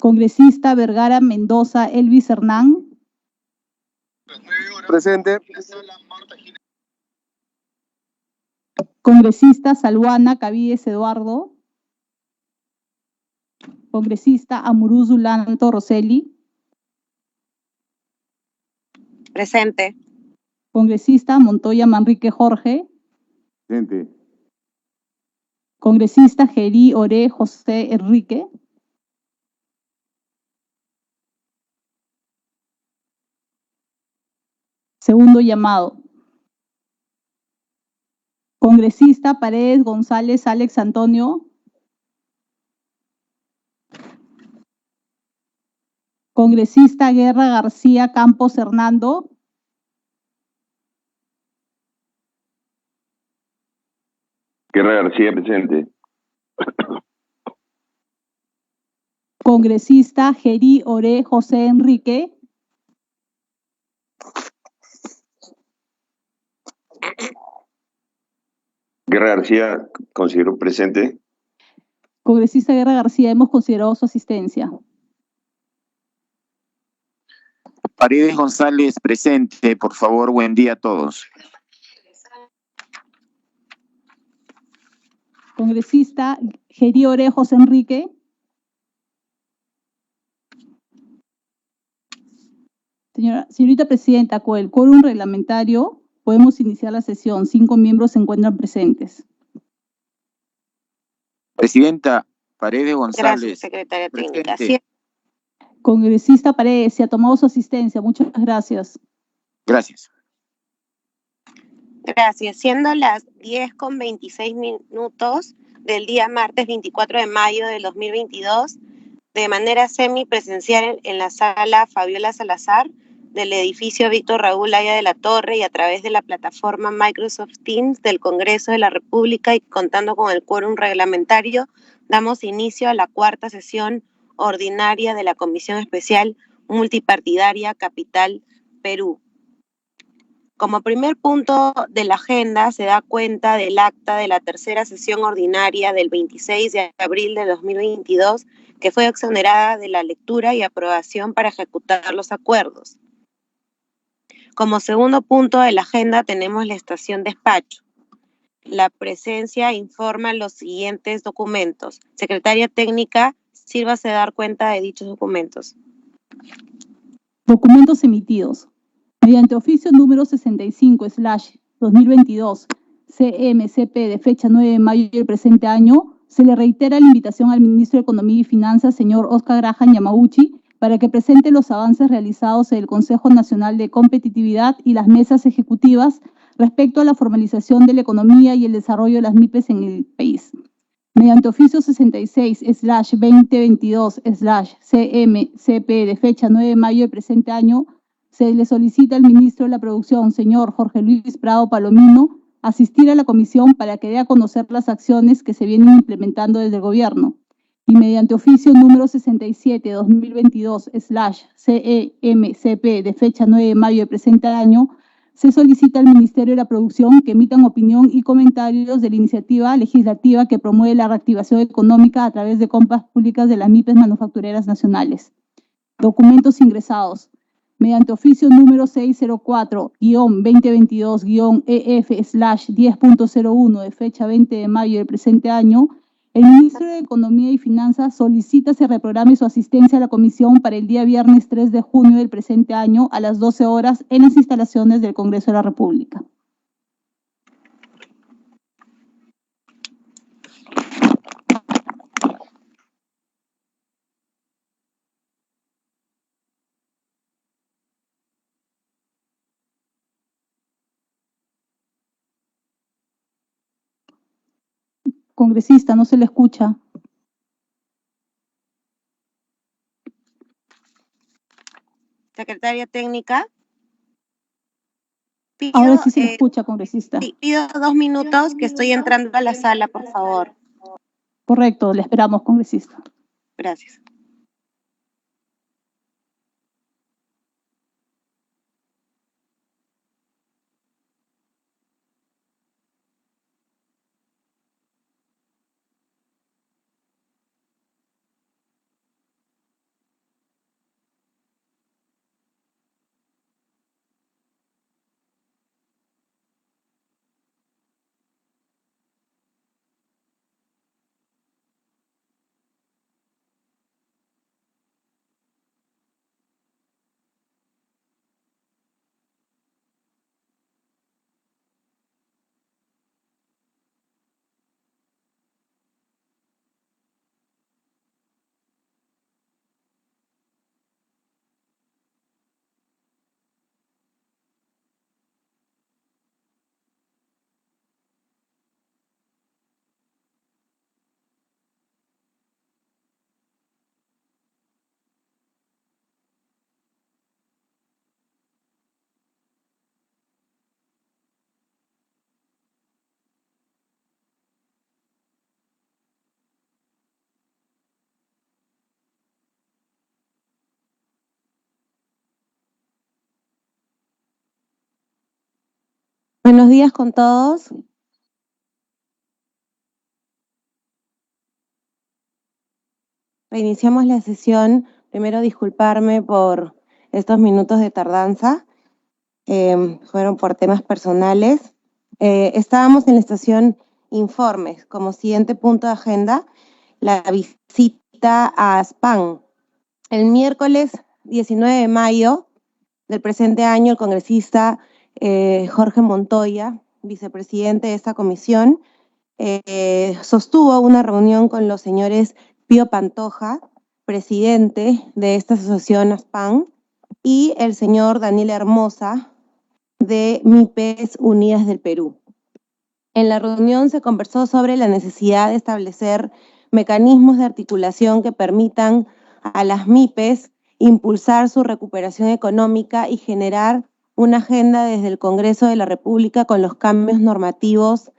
Congresista Vergara Mendoza Elvis Hernán. Presente. Congresista Salhuana Cavides Eduardo. Congresista Amuruzu Lanto Roseli. Presente. Congresista Montoya Manrique Jorge. Presente. Congresista Gerí Oré José Enrique. Segundo llamado. Congresista Paredes González Alex Antonio. Congresista Guerra García Campos Hernando. Guerra García, presente. Congresista Gerí Oré José Enrique. Guerra García, considero presente. Congresista Guerra García, hemos considerado su asistencia. Paredes González, presente, por favor, buen día a todos. Congresista Gerí Oré José Enrique. Señorita Presidenta, con el quórum reglamentario podemos iniciar la sesión. 5 miembros se encuentran presentes. Presidenta, Paredes González. Gracias, secretaria técnica. Presente. Congresista Paredes, se ha tomado su asistencia. Muchas gracias. Gracias. Gracias. Siendo las 10:26 del día martes 24 de mayo del 2022, de manera semipresencial en la sala Fabiola Salazar del edificio Víctor Raúl Haya de la Torre y a través de la plataforma Microsoft Teams del Congreso de la República y contando con el quórum reglamentario, damos inicio a la cuarta sesión ordinaria de la Comisión Especial Multipartidaria Capital Perú. Como primer punto de la agenda se da cuenta del acta de la tercera sesión ordinaria del 26 de abril de 2022, que fue exonerada de la lectura y aprobación para ejecutar los acuerdos. Como segundo punto de la agenda tenemos la estación despacho. La presencia informa los siguientes documentos. Secretaria técnica, sírvase dar cuenta de dichos documentos. Documentos emitidos. Mediante oficio número 65/2022 CMCP de fecha 9 de mayo del presente año, se le reitera la invitación al ministro de Economía y Finanzas, señor Oscar Graham Yamauchi, para que presente los avances realizados en el Consejo Nacional de Competitividad y las mesas ejecutivas respecto a la formalización de la economía y el desarrollo de las MIPES en el país. Mediante oficio 66/2022/CMCP de fecha 9 de mayo del presente año, se le solicita al ministro de la Producción, señor Jorge Luis Prado Palomino, asistir a la comisión para que dé a conocer las acciones que se vienen implementando desde el gobierno. Y mediante oficio número 67/2022/CEMCP de fecha 9 de mayo del presente año, se solicita al Ministerio de la Producción que emitan opinión y comentarios de la iniciativa legislativa que promueve la reactivación económica a través de compras públicas de las MIPES manufactureras nacionales. Documentos ingresados. Mediante oficio número 604-2022-EF/10.01 de fecha 20 de mayo del presente año, el ministro de Economía y Finanzas solicita se reprograme su asistencia a la comisión para el día viernes 3 de junio del presente año a las 12 horas en las instalaciones del Congreso de la República. Congresista, no se le escucha. Secretaria técnica. Ahora sí se le escucha, congresista. Pido 2 minutos que estoy entrando a la sala, por favor. Correcto, le esperamos, congresista. Gracias. Buenos días con todos. Reiniciamos la sesión. Primero disculparme por estos minutos de tardanza. Fueron por temas personales. Estábamos en la estación Informes. Como siguiente punto de agenda, la visita a Aspan. El miércoles 19 de mayo del presente año, el congresista Jorge Montoya, vicepresidente de esta comisión, sostuvo una reunión con los señores Pío Pantoja, presidente de esta asociación Aspan, y el señor Daniel Hermosa, de MIPES Unidas del Perú. En la reunión se conversó sobre la necesidad de establecer mecanismos de articulación que permitan a las MIPES impulsar su recuperación económica y generar una agenda desde el Congreso de la República con los cambios normativos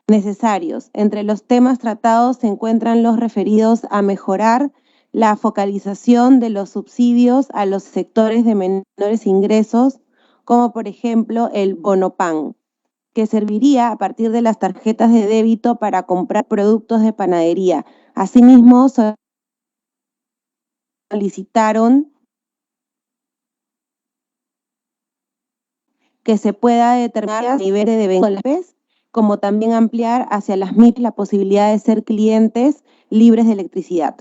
necesarios. Entre los temas tratados se encuentran los referidos a mejorar la focalización de los subsidios a los sectores de menores ingresos, como por ejemplo el Bonopan, que serviría a partir de las tarjetas de débito para comprar productos de panadería. Asimismo, solicitaron que se pueda determinar el nivel de ventas, como también ampliar hacia las MIP la posibilidad de ser clientes libres de electricidad.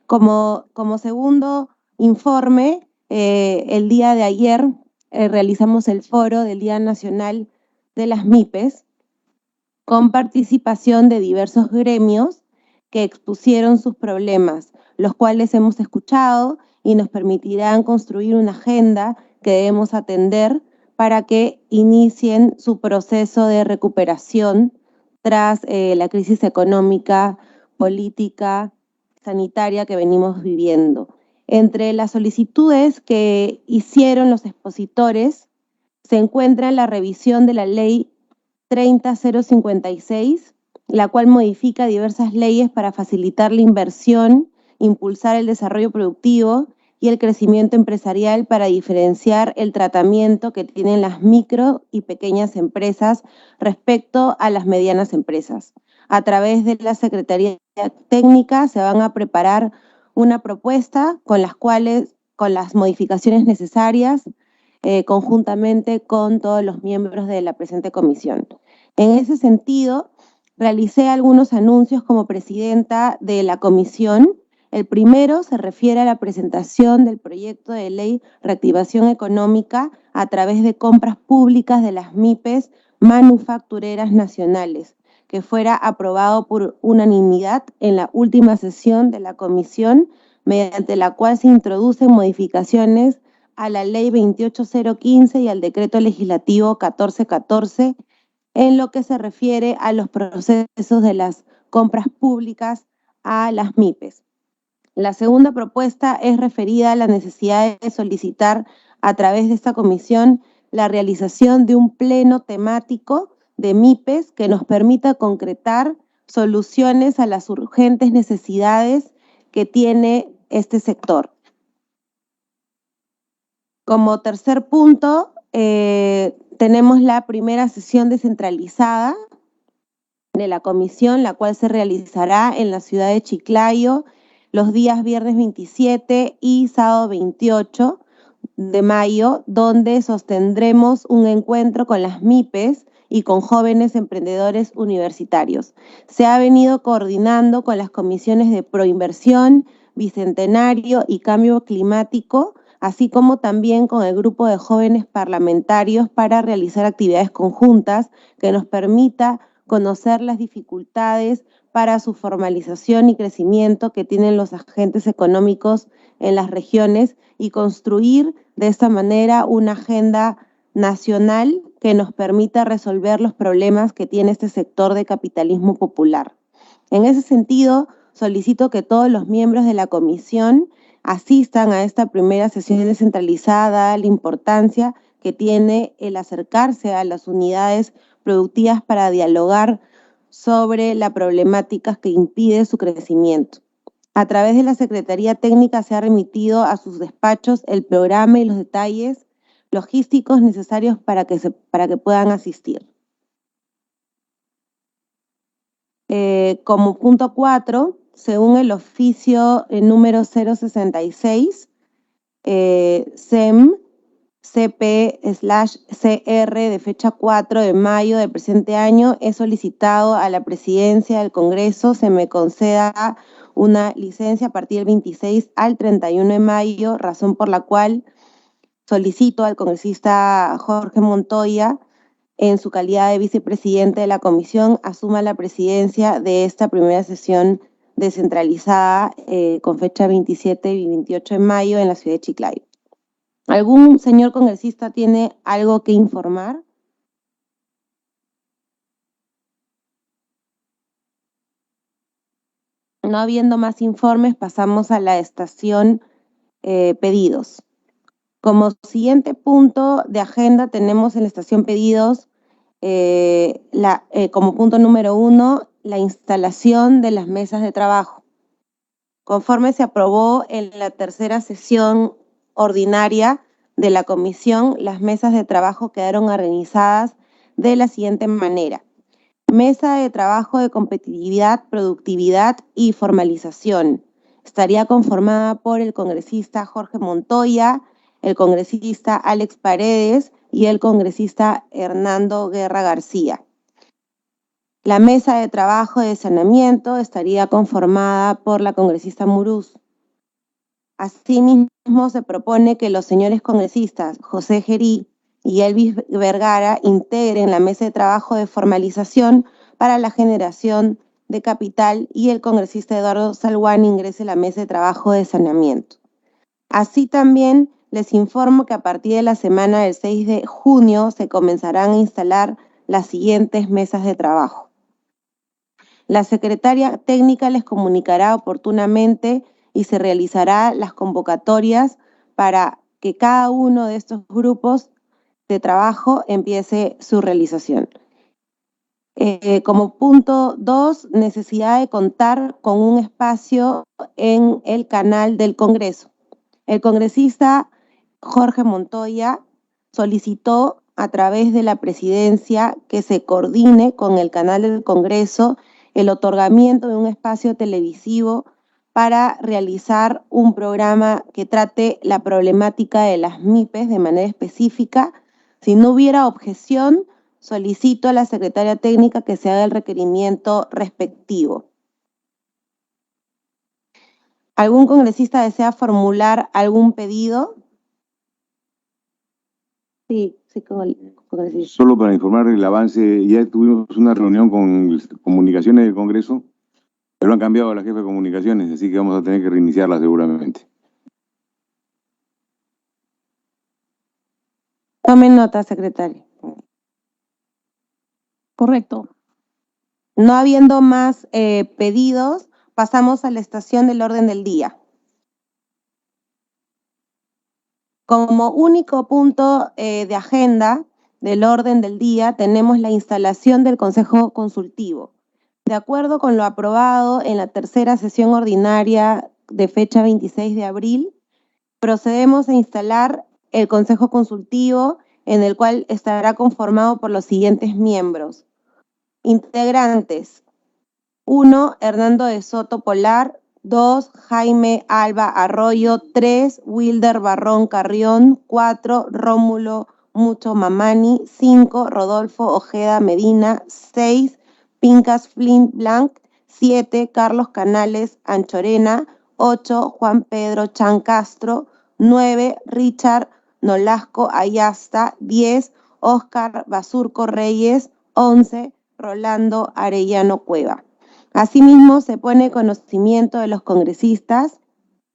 Como segundo informe, el día de ayer realizamos el foro del Día Nacional de las MIPES con participación de diversos gremios que expusieron sus problemas, los cuales hemos escuchado y nos permitirán construir una agenda que debemos atender para que inicien su proceso de recuperación tras la crisis económica, política, sanitaria que venimos viviendo. Entre las solicitudes que hicieron los expositores se encuentra la revisión de la Ley 30056, la cual modifica diversas leyes para facilitar la inversión, impulsar el desarrollo productivo y el crecimiento empresarial para diferenciar el tratamiento que tienen las micro y pequeñas empresas respecto a las medianas empresas. A través de la Secretaría Técnica se van a preparar una propuesta con las modificaciones necesarias conjuntamente con todos los miembros de la presente comisión. En ese sentido, realicé algunos anuncios como presidenta de la comisión. El primero se refiere a la presentación del proyecto de ley reactivación económica a través de compras públicas de las MIPES manufactureras nacionales, que fuera aprobado por unanimidad en la última sesión de la comisión, mediante la cual se introducen modificaciones a la Ley 28015 y al Decreto Legislativo 1414 en lo que se refiere a los procesos de las compras públicas a las MIPES. La segunda propuesta es referida a la necesidad de solicitar a través de esta comisión la realización de un pleno temático de MIPES que nos permita concretar soluciones a las urgentes necesidades que tiene este sector. Como tercer punto, tenemos la primera sesión descentralizada de la comisión, la cual se realizará en la ciudad de Chiclayo los días viernes 27 y sábado 28 de mayo, donde sostendremos un encuentro con las MIPES y con jóvenes emprendedores universitarios. Se ha venido coordinando con las comisiones de Proinversión, Bicentenario y Cambio Climático, así como también con el grupo de jóvenes parlamentarios para realizar actividades conjuntas que nos permita conocer las dificultades para su formalización y crecimiento que tienen los agentes económicos en las regiones y construir de esta manera una agenda nacional que nos permita resolver los problemas que tiene este sector de capitalismo popular. En ese sentido, solicito que todos los miembros de la comisión asistan a esta primera sesión descentralizada, la importancia que tiene el acercarse a las unidades productivas para dialogar sobre la problemática que impide su crecimiento. A través de la Secretaría Técnica se ha remitido a sus despachos el programa y los detalles logísticos necesarios para que puedan asistir. Como punto 4, según el oficio número 066, SEM CP/CR de fecha 4 de mayo del presente año, he solicitado a la Presidencia del Congreso se me conceda una licencia a partir del 26 al 31 de mayo, razón por la cual solicito al congresista Jorge Montoya, en su calidad de vicepresidente de la comisión, asuma la presidencia de esta primera sesión descentralizada con fecha 27 y 28 de mayo en la ciudad de Chiclayo. ¿Algún señor congresista tiene algo que informar? No habiendo más informes, pasamos a la estación pedidos. Como siguiente punto de agenda tenemos en la estación pedidos como punto número 1, la instalación de las mesas de trabajo. Conforme se aprobó en la tercera sesión ordinaria de la comisión, las mesas de trabajo quedaron organizadas de la siguiente manera. Mesa de trabajo de competitividad, productividad y formalización. Estaría conformada por el congresista Jorge Montoya, el congresista Alex Paredes y el congresista Hernando Guerra García. La mesa de trabajo de saneamiento estaría conformada por la congresista Muruz. Asimismo, se propone que los señores congresistas José Gerí y Elvis Vergara integren la mesa de trabajo de formalización para la generación de capital y el congresista Eduardo Salguán ingrese a la mesa de trabajo de saneamiento. Así también les informo que a partir de la semana del 6 de junio se comenzarán a instalar las siguientes mesas de trabajo. La secretaria técnica les comunicará oportunamente y se realizará las convocatorias para que cada uno de estos grupos de trabajo empiece su realización. Como punto 2, necesidad de contar con un espacio en el canal del Congreso. El congresista Jorge Montoya solicitó a través de la presidencia que se coordine con el canal del Congreso el otorgamiento de un espacio televisivo para realizar un programa que trate la problemática de las MIPES de manera específica. Si no hubiera objeción, solicito a la secretaria técnica que se haga el requerimiento respectivo. ¿Algún congresista desea formular algún pedido? Sí, con el congresista. Solo para informar el avance, ya tuvimos una reunión con comunicaciones del Congreso, pero han cambiado a la jefa de comunicaciones, así que vamos a tener que reiniciarla seguramente. Tomen nota, secretaria. Correcto. No habiendo más pedidos, pasamos a la estación del orden del día. Como único punto de agenda del orden del día, tenemos la instalación del Consejo Consultivo. De acuerdo con lo aprobado en la tercera sesión ordinaria de fecha 26 de abril, procedemos a instalar el Consejo Consultivo, en el cual estará conformado por los siguientes miembros. Integrantes: 1. Hernando de Soto Polar. 2. Jaime Alba Arroyo. 3. Wilder Barrón Carrión. 4. Rómulo Mucho Mamani. 5. Rodolfo Ojeda Medina. 6. Pincas Flint Blanc. 7. Carlos Canales Anchorena. 8. Juan Pedro Chan Castro. 9. Richard Nolasco Ayasta. 10. Óscar Basurco Reyes. 11. Rolando Arellano Cueva. Asimismo, se pone en conocimiento de los congresistas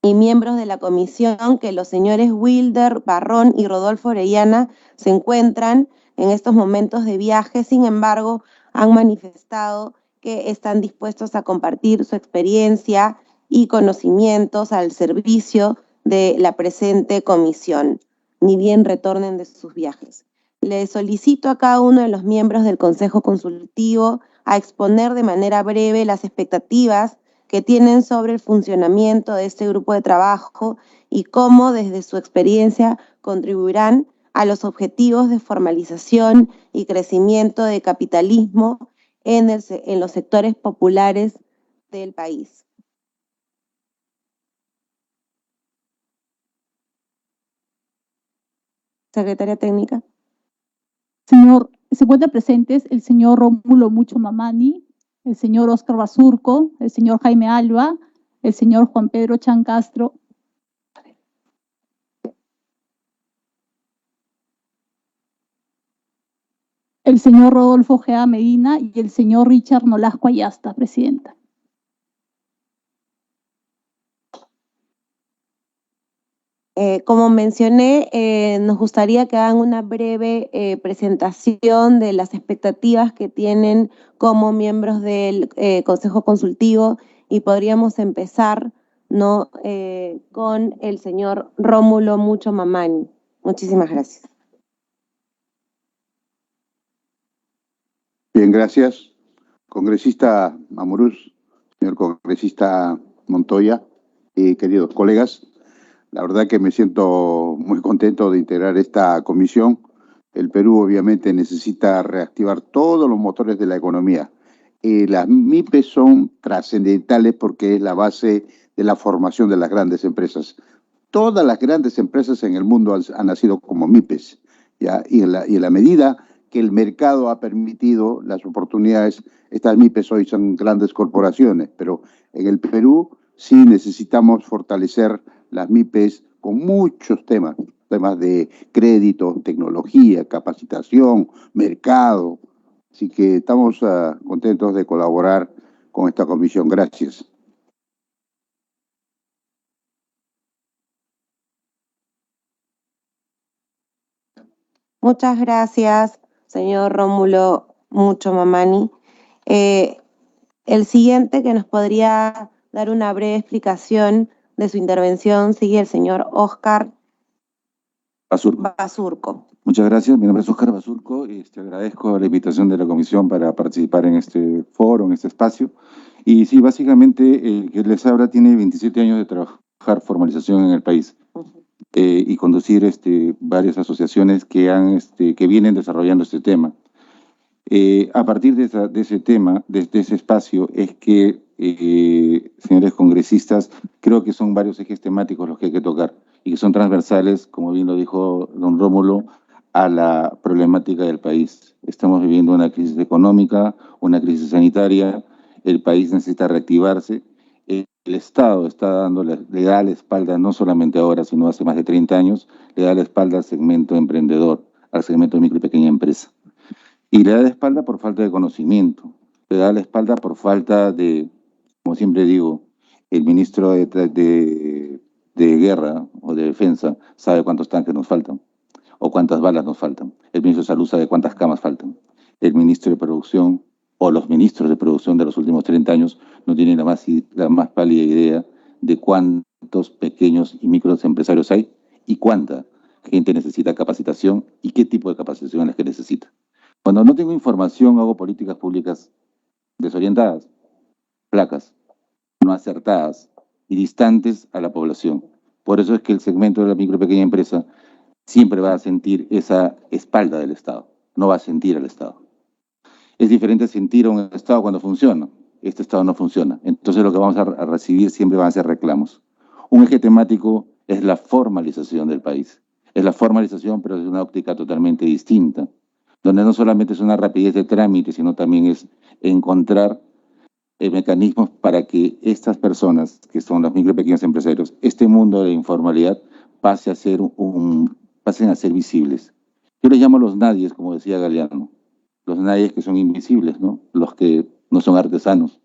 y miembros de la comisión que los señores Wilder, Barrón y Rodolfo Orellana se encuentran en estos momentos de viaje. Sin embargo, han manifestado que están dispuestos a compartir su experiencia y conocimientos al servicio de la presente comisión, ni bien retornen de sus viajes. Le solicito a cada uno de los miembros del Consejo Consultivo a exponer de manera breve las expectativas que tienen sobre el funcionamiento de este grupo de trabajo y cómo desde su experiencia contribuirán a los objetivos de formalización y crecimiento de capitalismo en los sectores populares del país. Secretaria técnica. Se encuentran presentes el señor Rómulo Mucho Mamani, el señor Óscar Basurco, el señor Jaime Alba, el señor Juan Pedro Chan Castro, el señor Rodolfo Gea Medina y el señor Richard Nolasco Ayasta, presidenta. Como mencioné, nos gustaría que hagan una breve presentación de las expectativas que tienen como miembros del Consejo Consultivo y podríamos empezar, ¿no? Con el señor Rómulo Mucho Mamani. Muchísimas gracias. Bien, gracias. Congresista Amorús, señor congresista Montoya y queridos colegas, la verdad que me siento muy contento de integrar esta comisión. El Perú obviamente necesita reactivar todos los motores de la economía. Las MIPES son trascendentales porque es la base de la formación de las grandes empresas. Todas las grandes empresas en el mundo han nacido como MIPES, ¿ya? Y en la medida que el mercado ha permitido las oportunidades, estas MIPES hoy son grandes corporaciones, pero en el Perú sí necesitamos fortalecer las MIPES con muchos temas de crédito, tecnología, capacitación, mercado. Así que estamos contentos de colaborar con esta comisión. Gracias. Muchas gracias, señor Rómulo Mucho Mamani. El siguiente que nos podría dar una breve explicación de su intervención sigue el señor Óscar Basurco. Muchas gracias. Mi nombre es Óscar Basurco y agradezco la invitación de la comisión para participar en este foro, en este espacio. Y sí, básicamente el que les habla tiene 27 años de trabajar formalización en el país y conducir varias asociaciones que vienen desarrollando este tema. A partir de ese tema, de ese espacio, es que, señores congresistas, creo que son varios ejes temáticos los que hay que tocar y que son transversales, como bien lo dijo don Rómulo, a la problemática del país. Estamos viviendo una crisis económica, una crisis sanitaria, el país necesita reactivarse, el Estado le da la espalda no solamente ahora, sino hace más de 30 años, le da la espalda al segmento emprendedor, al segmento de micro y pequeña empresa. Y le da la espalda por falta de conocimiento, le da la espalda por falta de, como siempre digo, el ministro de Guerra o de Defensa sabe cuántos tanques nos faltan o cuántas balas nos faltan. El ministro de Salud sabe cuántas camas faltan. El ministro de Producción o los ministros de Producción de los últimos 30 años no tienen la más pálida idea de cuántos pequeños y micros empresarios hay y cuánta gente necesita capacitación y qué tipo de capacitación es la que necesita. Cuando no tengo información, hago políticas públicas desorientadas, flacas, no acertadas y distantes a la población. Por eso es que el segmento de la micro y pequeña empresa siempre va a sentir esa espalda del Estado, no va a sentir al Estado. Es diferente sentir a un Estado cuando funciona. Este Estado no funciona. Entonces lo que vamos a recibir siempre van a ser reclamos. Un eje temático es la formalización del país. Es la formalización, pero desde una óptica totalmente distinta, donde no solamente es una rapidez de trámite, sino también es encontrar mecanismos para que estas personas, que son los micro y pequeños empresarios, este mundo de la informalidad pasen a ser visibles. Yo les llamo los nadies, como decía Galeano, los nadies que son invisibles, ¿no? Los que no son artesanos,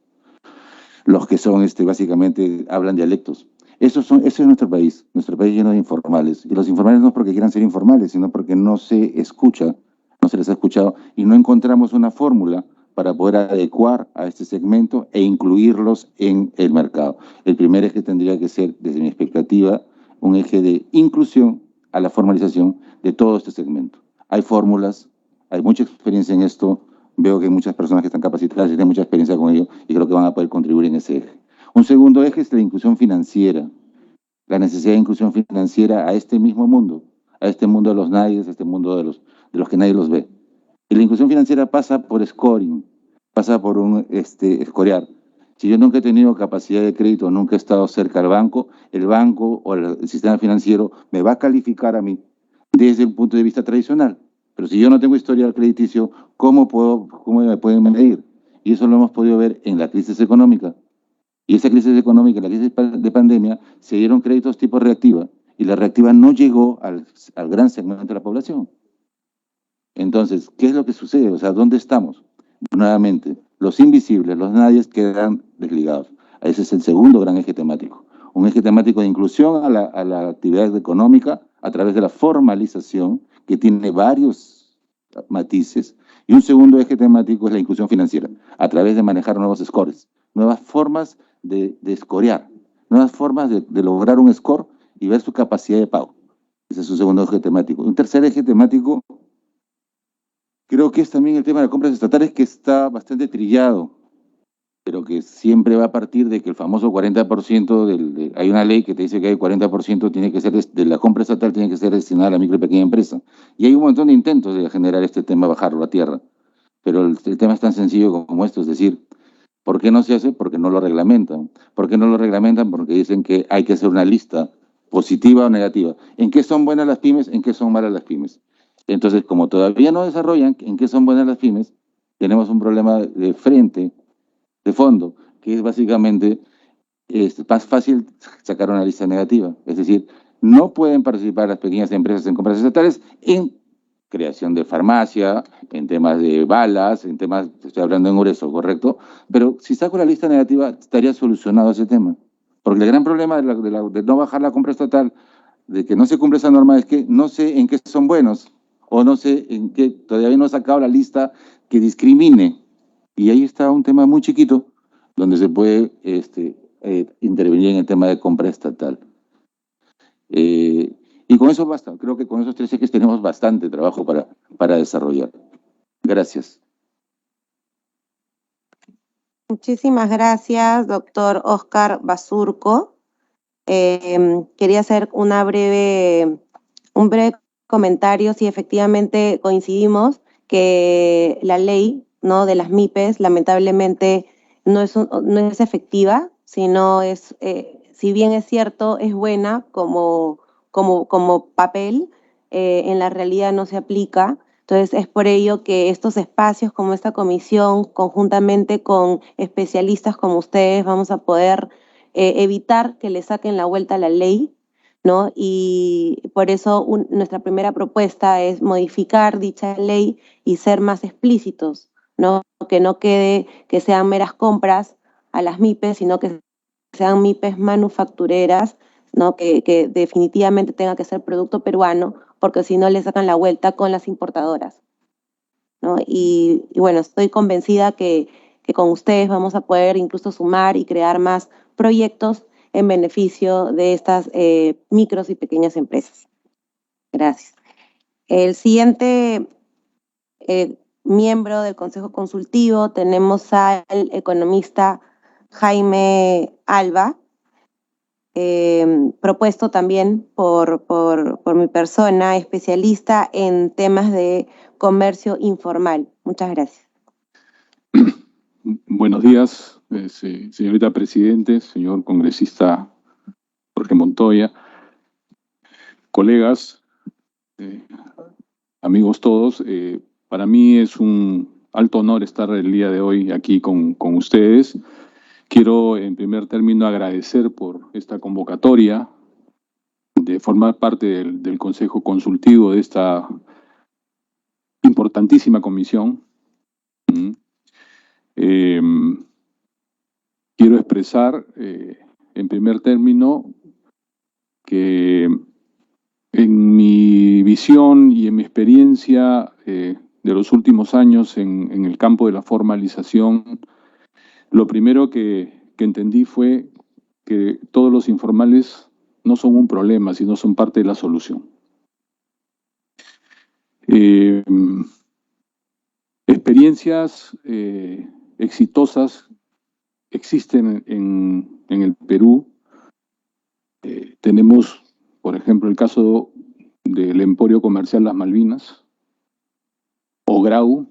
los que son, básicamente, hablan dialectos. Ese es nuestro país lleno de informales. Y los informales no es porque quieran ser informales, sino porque no se escucha, no se les ha escuchado y no encontramos una fórmula para poder adecuar a este segmento e incluirlos en el mercado. El primer eje tendría que ser, desde mi expectativa, un eje de inclusión a la formalización de todo este segmento. Hay fórmulas, hay mucha experiencia en esto, veo que hay muchas personas que están capacitadas y tienen mucha experiencia con ello y creo que van a poder contribuir en ese eje. Un segundo eje es la inclusión financiera, la necesidad de inclusión financiera a este mismo mundo, a este mundo de los nadies, a este mundo de los que nadie los ve. Y la inclusión financiera pasa por scoring, pasa por un escorear. Si yo nunca he tenido capacidad de crédito, nunca he estado cerca del banco, el banco o el sistema financiero me va a calificar a mí desde el punto de vista tradicional. Pero si yo no tengo historial crediticio, ¿cómo me pueden medir? Y eso lo hemos podido ver en la crisis económica. Y esa crisis económica, la crisis de pandemia, se dieron créditos tipo reactiva y la reactiva no llegó al gran segmento de la población. Entonces, ¿qué es lo que sucede? O sea, ¿dónde estamos? Nuevamente, los invisibles, los nadies quedan desligados. Ese es el segundo gran eje temático. Un eje temático de inclusión a la actividad económica a través de la formalización, que tiene varios matices. Y un segundo eje temático es la inclusión financiera, a través de manejar nuevos scores, nuevas formas de escorear, nuevas formas de lograr un score y ver su capacidad de pago. Ese es un segundo eje temático. Un tercer eje temático, creo que es también el tema de las compras estatales, que está bastante trillado, pero que siempre va a partir de que el famoso 40%, hay una ley que te dice que el 40% tiene que ser de la compra estatal tiene que ser destinada a la micro y pequeña empresa. Y hay un montón de intentos de generar este tema, bajarlo a tierra. Pero el tema es tan sencillo como esto, es decir, ¿por qué no se hace? Porque no lo reglamentan. ¿Por qué no lo reglamentan? Porque dicen que hay que hacer una lista positiva o negativa. ¿En qué son buenas las pymes? ¿En qué son malas las pymes? Entonces, como todavía no desarrollan en qué son buenas las pymes, tenemos un problema de frente, de fondo, que es básicamente más fácil sacar una lista negativa. Es decir, no pueden participar las pequeñas empresas en compras estatales en creación de farmacia, en temas de balas, en temas, estoy hablando en grueso, ¿correcto? Pero si saco la lista negativa, estaría solucionado ese tema. Porque el gran problema de no bajar la compra estatal, de que no se cumple esa norma, es que no sé en qué son buenos, o no sé en qué, todavía no he sacado la lista que discrimine. Y ahí está un tema muy chiquito, donde se puede intervenir en el tema de compra estatal. Y con eso basta. Creo que con esos tres ejes tenemos bastante trabajo para desarrollar. Gracias. Muchísimas gracias, doctor Óscar Basurco. Quería hacer un breve comentario. Si efectivamente coincidimos que la ley, ¿no?, de las MIPES lamentablemente no es efectiva, sino es, si bien es cierto, es buena como papel, en la realidad no se aplica. Entonces, es por ello que estos espacios como esta comisión, conjuntamente con especialistas como ustedes, vamos a poder evitar que le saquen la vuelta a la ley, ¿no? Y por eso nuestra primera propuesta es modificar dicha ley y ser más explícitos, ¿no? Que no quede que sean meras compras a las MIPES, sino que sean MIPES manufactureras, ¿no? Que definitivamente tenga que ser producto peruano, porque si no le sacan la vuelta con las importadoras, ¿no? Y bueno, estoy convencida que con ustedes vamos a poder incluso sumar y crear más proyectos en beneficio de estas micros y pequeñas empresas. Gracias. El siguiente miembro del Consejo Consultivo tenemos al economista Jaime Alba, propuesto también por mi persona, especialista en temas de comercio informal. Muchas gracias. Buenos días, señorita Presidente, señor congresista Jorge Montoya, colegas, amigos todos. Para mí es un alto honor estar el día de hoy aquí con ustedes. Quiero, en primer término, agradecer por esta convocatoria de formar parte del Consejo Consultivo de esta importantísima comisión. Quiero expresar, en primer término, que en mi visión y en mi experiencia de los últimos años en el campo de la formalización, lo primero que entendí fue que todos los informales no son un problema, sino son parte de la solución. Experiencias exitosas existen en el Perú. Tenemos, por ejemplo, el caso del Emporio Comercial Las Malvinas, o Grau,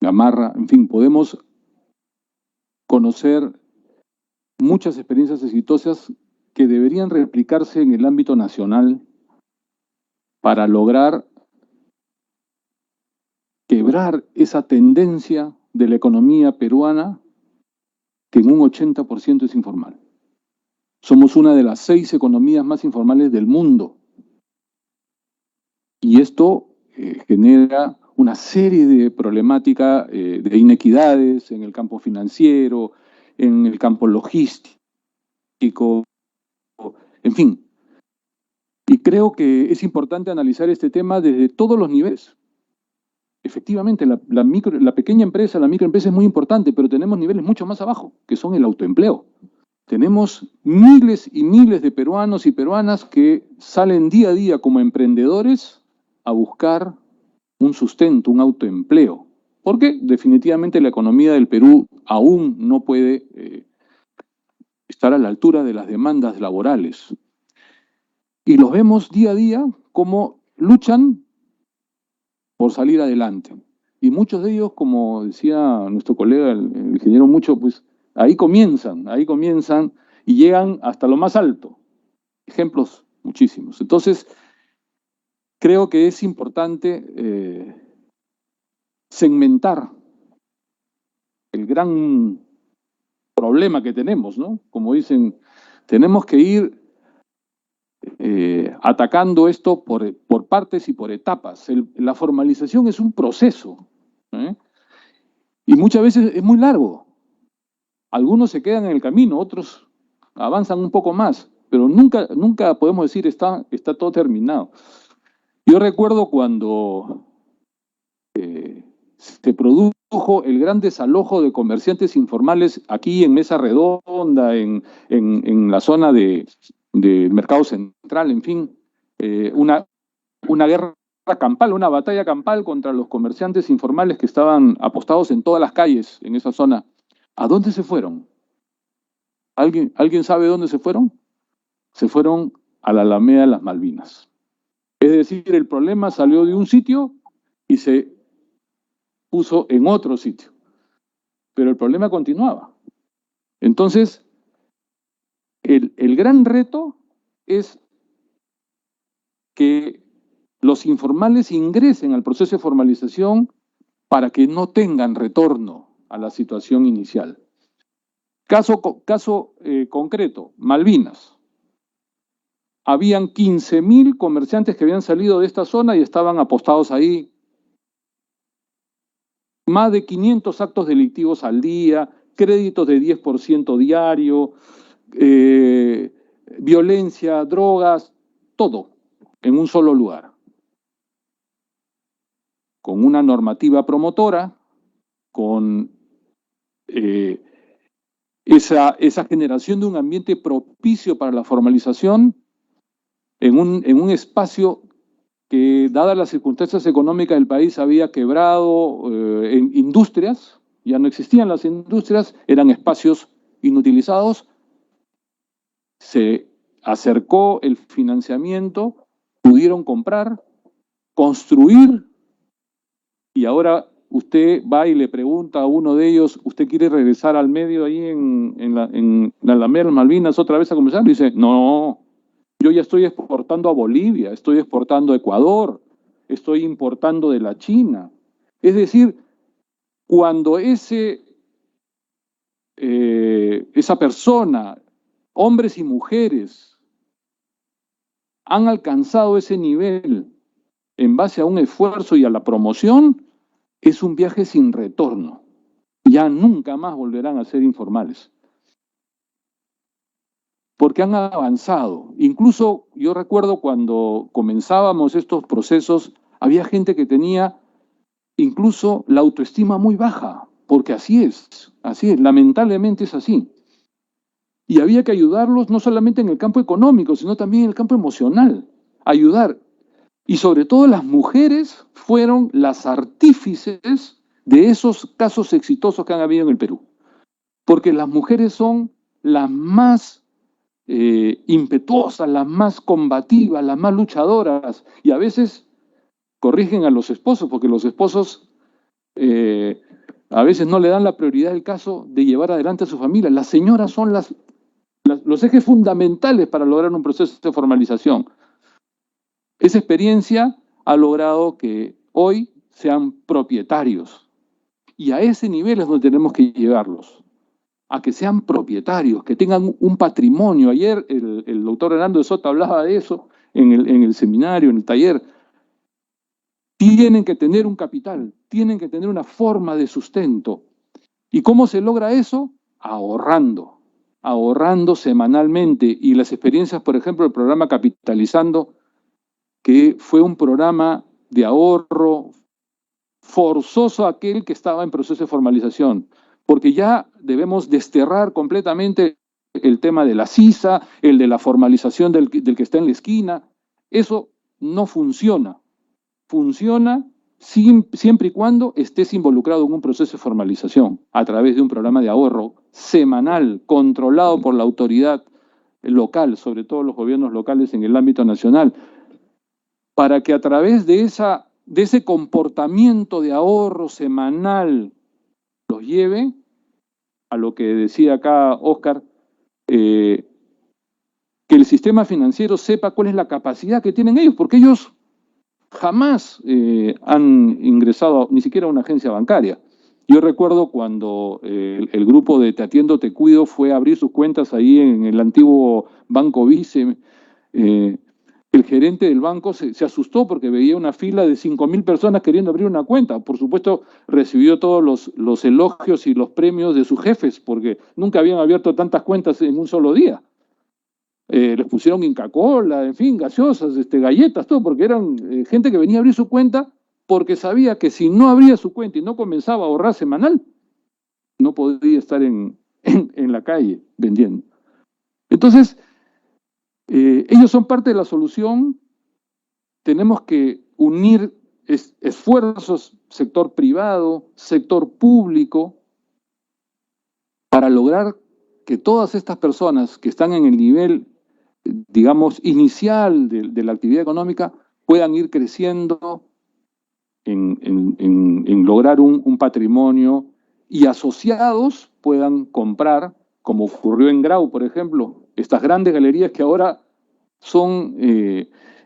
Gamarra, en fin, podemos conocer muchas experiencias exitosas que deberían replicarse en el ámbito nacional para lograr quebrar esa tendencia de la economía peruana que en un 80% es informal. Somos una de las 6 economías más informales del mundo. Y esto genera una serie de problemáticas, de inequidades en el campo financiero, en el campo logístico, en fin. Y creo que es importante analizar este tema desde todos los niveles. Efectivamente, la pequeña empresa, la microempresa es muy importante, pero tenemos niveles mucho más abajo, que son el autoempleo. Tenemos miles y miles de peruanos y peruanas que salen día a día como emprendedores a buscar un sustento, un autoempleo. Porque definitivamente la economía del Perú aún no puede estar a la altura de las demandas laborales. Y los vemos día a día como luchan por salir adelante. Y muchos de ellos, como decía nuestro colega, el ingeniero Mucho, pues ahí comienzan y llegan hasta lo más alto. Ejemplos muchísimos. Entonces, creo que es importante segmentar el gran problema que tenemos, ¿no? Como dicen, tenemos que ir atacando esto por partes y por etapas. La formalización es un proceso, y muchas veces es muy largo. Algunos se quedan en el camino, otros avanzan un poco más, pero nunca podemos decir está todo terminado. Yo recuerdo cuando se produjo el gran desalojo de comerciantes informales aquí en Mesa Redonda, en la zona del Mercado Central, en fin, una guerra campal, una batalla campal contra los comerciantes informales que estaban apostados en todas las calles en esa zona. ¿A dónde se fueron? ¿Alguien sabe dónde se fueron? Se fueron a la Alameda de las Malvinas. Es decir, el problema salió de un sitio y se puso en otro sitio. Pero el problema continuaba. Entonces, el gran reto es que los informales ingresen al proceso de formalización para que no tengan retorno a la situación inicial. Caso concreto, Malvinas. Habían 15.000 comerciantes que habían salido de esta zona y estaban apostados ahí. Más de 500 actos delictivos al día, créditos de 10% diario, violencia, drogas, todo en un solo lugar. Con una normativa promotora, con esa generación de un ambiente propicio para la formalización en un espacio que, dadas las circunstancias económicas del país, había quebrado en industrias, ya no existían las industrias, eran espacios inutilizados. Se acercó el financiamiento, pudieron comprar, construir, y ahora usted va y le pregunta a uno de ellos, ¿usted quiere regresar al medio ahí en la Alameda de las Malvinas otra vez a comenzar? Y dice, no, yo ya estoy exportando a Bolivia, estoy exportando a Ecuador, estoy importando de la China. Es decir, cuando esa persona, hombres y mujeres, han alcanzado ese nivel en base a un esfuerzo y a la promoción, es un viaje sin retorno. Ya nunca más volverán a ser informales. Porque han avanzado. Incluso yo recuerdo cuando comenzábamos estos procesos, había gente que tenía incluso la autoestima muy baja, porque así es, lamentablemente es así. Y había que ayudarlos no solamente en el campo económico, sino también en el campo emocional. Ayudar. Y sobre todo las mujeres fueron las artífices de esos casos exitosos que han habido en el Perú. Porque las mujeres son las más impetuosas, las más combativas, las más luchadoras, y a veces corrigen a los esposos, porque los esposos a veces no le dan la prioridad del caso de llevar adelante a su familia. Las señoras son los ejes fundamentales para lograr un proceso de formalización. Esa experiencia ha logrado que hoy sean propietarios, y a ese nivel es donde tenemos que llevarlos, a que sean propietarios, que tengan un patrimonio. Ayer el doctor Hernando de Soto hablaba de eso en el seminario, en el taller. Tienen que tener un capital, tienen que tener una forma de sustento. ¿Y cómo se logra eso? Ahorrando semanalmente. Y las experiencias, por ejemplo, el programa Capitalizando, que fue un programa de ahorro forzoso a aquel que estaba en proceso de formalización, porque ya debemos desterrar completamente el tema de la sisa, el de la formalización del que está en la esquina. Eso no funciona. Funciona siempre y cuando estés involucrado en un proceso de formalización a través de un programa de ahorro semanal, controlado por la autoridad local, sobre todo los gobiernos locales en el ámbito nacional, para que a través de ese comportamiento de ahorro semanal los lleve a lo que decía acá Oscar, que el sistema financiero sepa cuál es la capacidad que tienen ellos, porque ellos jamás han ingresado ni siquiera a una agencia bancaria. Yo recuerdo cuando el grupo de Te Atiendo, Te Cuido fue a abrir sus cuentas ahí en el antiguo Banco Vice. El gerente del banco se asustó porque veía una fila de 5.000 personas queriendo abrir una cuenta. Por supuesto, recibió todos los elogios y los premios de sus jefes, porque nunca habían abierto tantas cuentas en un solo día. Les pusieron Inca-Cola, en fin, gaseosas, galletas, todo, porque eran gente que venía a abrir su cuenta porque sabía que si no abría su cuenta y no comenzaba a ahorrar semanal, no podía estar en la calle vendiendo. Entonces, ellos son parte de la solución. Tenemos que unir esfuerzos, sector privado, sector público, para lograr que todas estas personas que están en el nivel, digamos, inicial de la actividad económica puedan ir creciendo en lograr un patrimonio, y asociados puedan comprar, como ocurrió en Grau, por ejemplo, estas grandes galerías que ahora son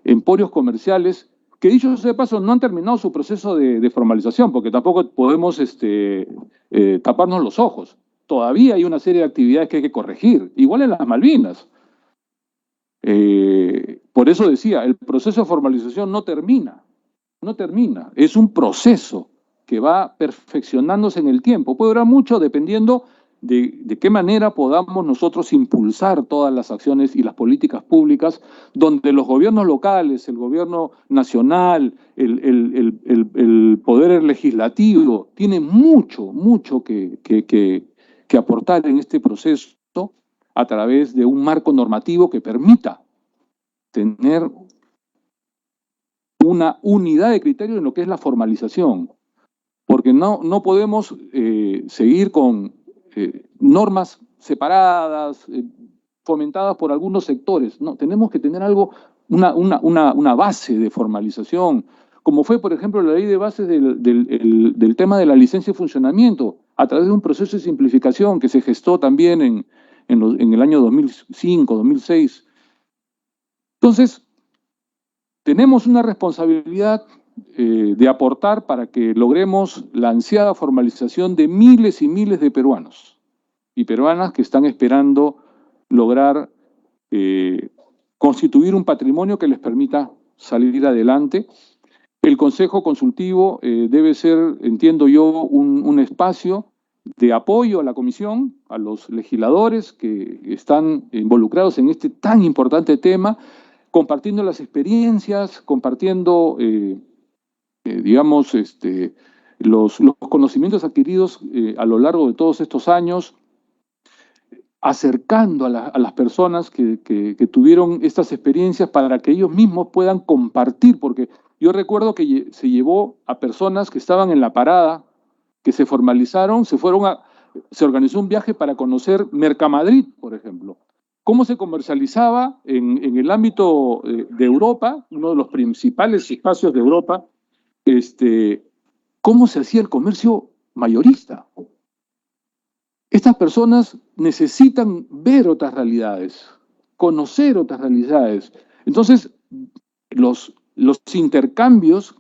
emporios comerciales, que dicho sea de paso no han terminado su proceso de formalización, porque tampoco podemos taparnos los ojos. Todavía hay una serie de actividades que hay que corregir, igual en las Malvinas. Por eso decía, el proceso de formalización no termina, es un proceso que va perfeccionándose en el tiempo. Puede durar mucho dependiendo de qué manera podamos nosotros impulsar todas las acciones y las políticas públicas, donde los gobiernos locales, el gobierno nacional, el poder legislativo, tienen mucho que aportar en este proceso a través de un marco normativo que permita tener una unidad de criterio en lo que es la formalización, porque no podemos seguir con normas separadas, fomentadas por algunos sectores. No, tenemos que tener una base de formalización, como fue, por ejemplo, la ley de bases del tema de la licencia de funcionamiento, a través de un proceso de simplificación que se gestó también en el año 2005, 2006. Entonces, tenemos una responsabilidad de aportar para que logremos la ansiada formalización de miles y miles de peruanos y peruanas que están esperando lograr constituir un patrimonio que les permita salir adelante. El Consejo Consultivo debe ser, entiendo yo, un espacio de apoyo a la Comisión, a los legisladores que están involucrados en este tan importante tema, compartiendo las experiencias, compartiendo, digamos, los conocimientos adquiridos a lo largo de todos estos años, acercando a las personas que tuvieron estas experiencias para que ellos mismos puedan compartir, porque yo recuerdo que se llevó a personas que estaban en la parada, que se formalizaron, se organizó un viaje para conocer Mercamadrid, por ejemplo, cómo se comercializaba en el ámbito de Europa, uno de los principales espacios de Europa, cómo se hacía el comercio mayorista. Estas personas necesitan ver otras realidades, conocer otras realidades. Entonces, los intercambios,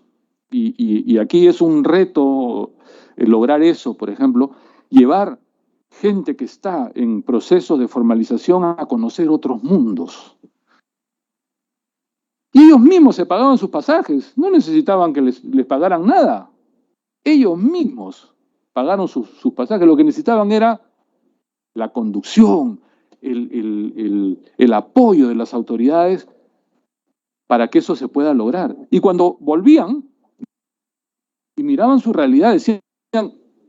y aquí es un reto lograr eso, por ejemplo, llevar gente que está en procesos de formalización a conocer otros mundos. Y ellos mismos se pagaban sus pasajes, no necesitaban que les pagaran nada. Ellos mismos pagaron sus pasajes, lo que necesitaban era la conducción, el apoyo de las autoridades para que eso se pueda lograr. Y cuando volvían y miraban su realidad, decían,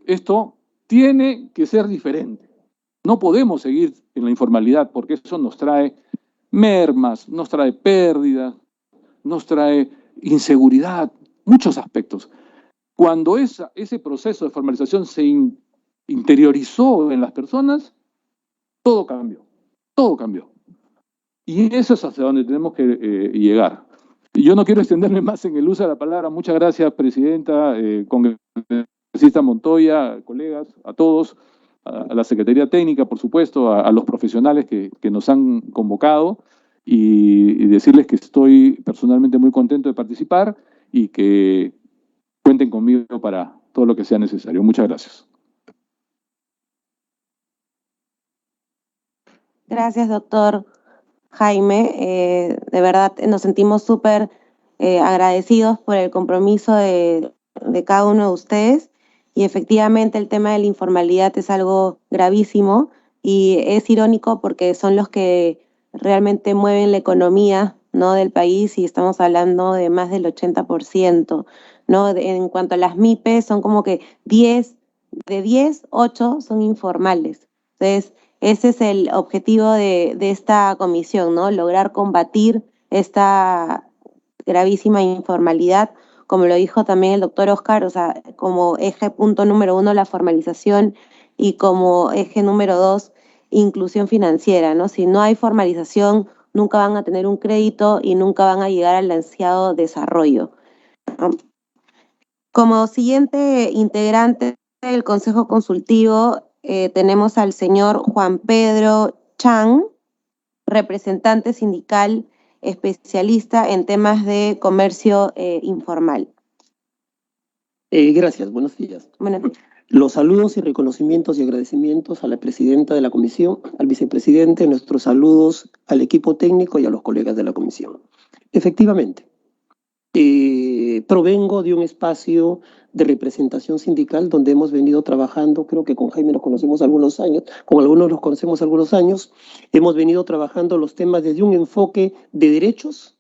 esto tiene que ser diferente. No podemos seguir en la informalidad porque eso nos trae mermas, nos trae pérdidas, nos trae inseguridad, muchos aspectos. Cuando ese proceso de formalización se interiorizó en las personas, todo cambió, todo cambió. Y eso es hacia donde tenemos que llegar. Y yo no quiero extenderme más en el uso de la palabra. Muchas gracias, presidenta, congresista Montoya, colegas, a todos, a la Secretaría Técnica, por supuesto, a los profesionales que nos han convocado y decirles que estoy personalmente muy contento de participar y que cuenten conmigo para todo lo que sea necesario. Muchas gracias. Gracias, doctor Jaime. De verdad nos sentimos súper agradecidos por el compromiso de cada uno de ustedes. Y efectivamente el tema de la informalidad es algo gravísimo y es irónico porque son los que realmente mueven la economía, ¿no?, del país, y estamos hablando de más del 80%, ¿no? En cuanto a las MIPES, son como que 10, 8 son informales. Entonces, ese es el objetivo de esta comisión, ¿no? Lograr combatir esta gravísima informalidad, como lo dijo también el doctor Oscar, o sea, como eje punto número 1, la formalización, y como eje número 2, inclusión financiera, ¿no? Si no hay formalización, nunca van a tener un crédito y nunca van a llegar al ansiado desarrollo, ¿no? Como siguiente integrante del Consejo Consultivo, tenemos al señor Juan Pedro Chang, representante sindical especialista en temas de comercio informal. Gracias, buenos días. Buenos días. Los saludos y reconocimientos y agradecimientos a la presidenta de la comisión, al vicepresidente, nuestros saludos al equipo técnico y a los colegas de la comisión. Efectivamente, provengo de un espacio de representación sindical donde hemos venido trabajando, creo que con Jaime nos conocemos algunos años, con algunos los conocemos algunos años, hemos venido trabajando los temas desde un enfoque de derechos,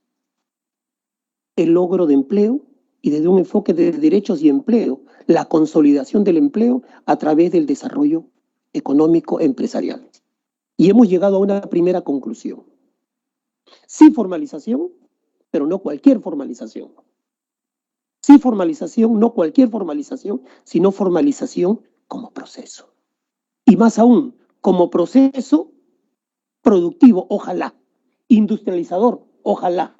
el logro de empleo, y desde un enfoque de derechos y empleo, la consolidación del empleo a través del desarrollo económico empresarial. Y hemos llegado a una primera conclusión. Sí formalización, pero no cualquier formalización. Sí formalización, no cualquier formalización, sino formalización como proceso. Y más aún, como proceso productivo, ojalá, industrializador, ojalá,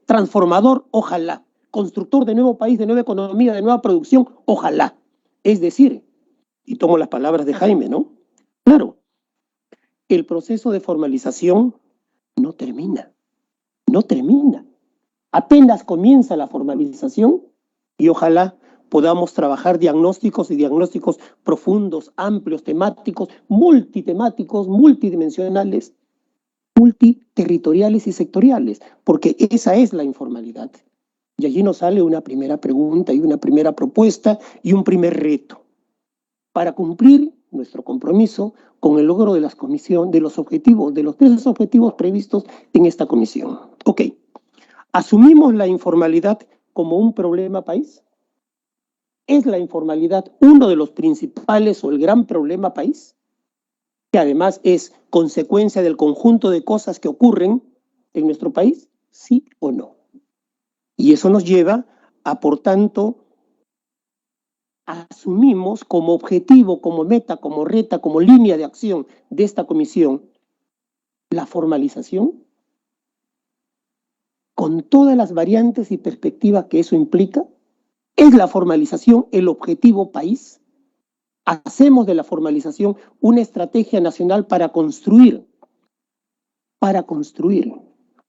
transformador, ojalá, constructor de nuevo país, de nueva economía, de nueva producción, ojalá. Es decir, y tomo las palabras de Jaime, ¿no? Claro, el proceso de formalización no termina, no termina. Apenas comienza la formalización y ojalá podamos trabajar diagnósticos y diagnósticos profundos, amplios, temáticos, multitemáticos, multidimensionales, multiterritoriales y sectoriales, porque esa es la informalidad. Y allí nos sale una primera pregunta y una primera propuesta y un primer reto para cumplir nuestro compromiso con el logro de las comisiones, de los objetivos, de los 3 objetivos previstos en esta comisión. Ok, ¿asumimos la informalidad como un problema país? ¿Es la informalidad uno de los principales o el gran problema país? Que además es consecuencia del conjunto de cosas que ocurren en nuestro país, ¿sí o no? Y eso nos lleva a, por tanto, asumimos como objetivo, como meta, como reta, como línea de acción de esta comisión, la formalización, con todas las variantes y perspectivas que eso implica. ¿Es la formalización el objetivo país? ¿Hacemos de la formalización una estrategia nacional para construir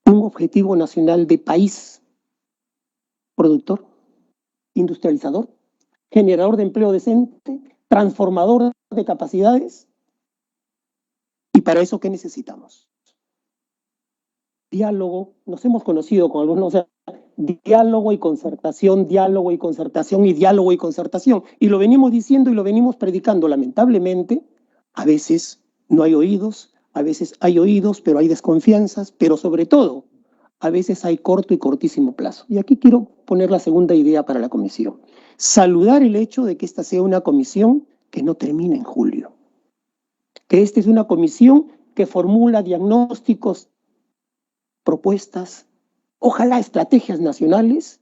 un objetivo nacional de país productor, industrializador, generador de empleo decente, transformador de capacidades? ¿Y para eso qué necesitamos? Diálogo. Nos hemos conocido con algunos, o sea, diálogo y concertación, diálogo y concertación y diálogo y concertación. Y lo venimos diciendo y lo venimos predicando. Lamentablemente, a veces no hay oídos, a veces hay oídos, pero hay desconfianzas, pero sobre todo, a veces hay corto y cortísimo plazo. Y aquí quiero poner la segunda idea para la comisión. Saludar el hecho de que esta sea una comisión que no termina en julio. Que esta es una comisión que formula diagnósticos, propuestas, ojalá estrategias nacionales,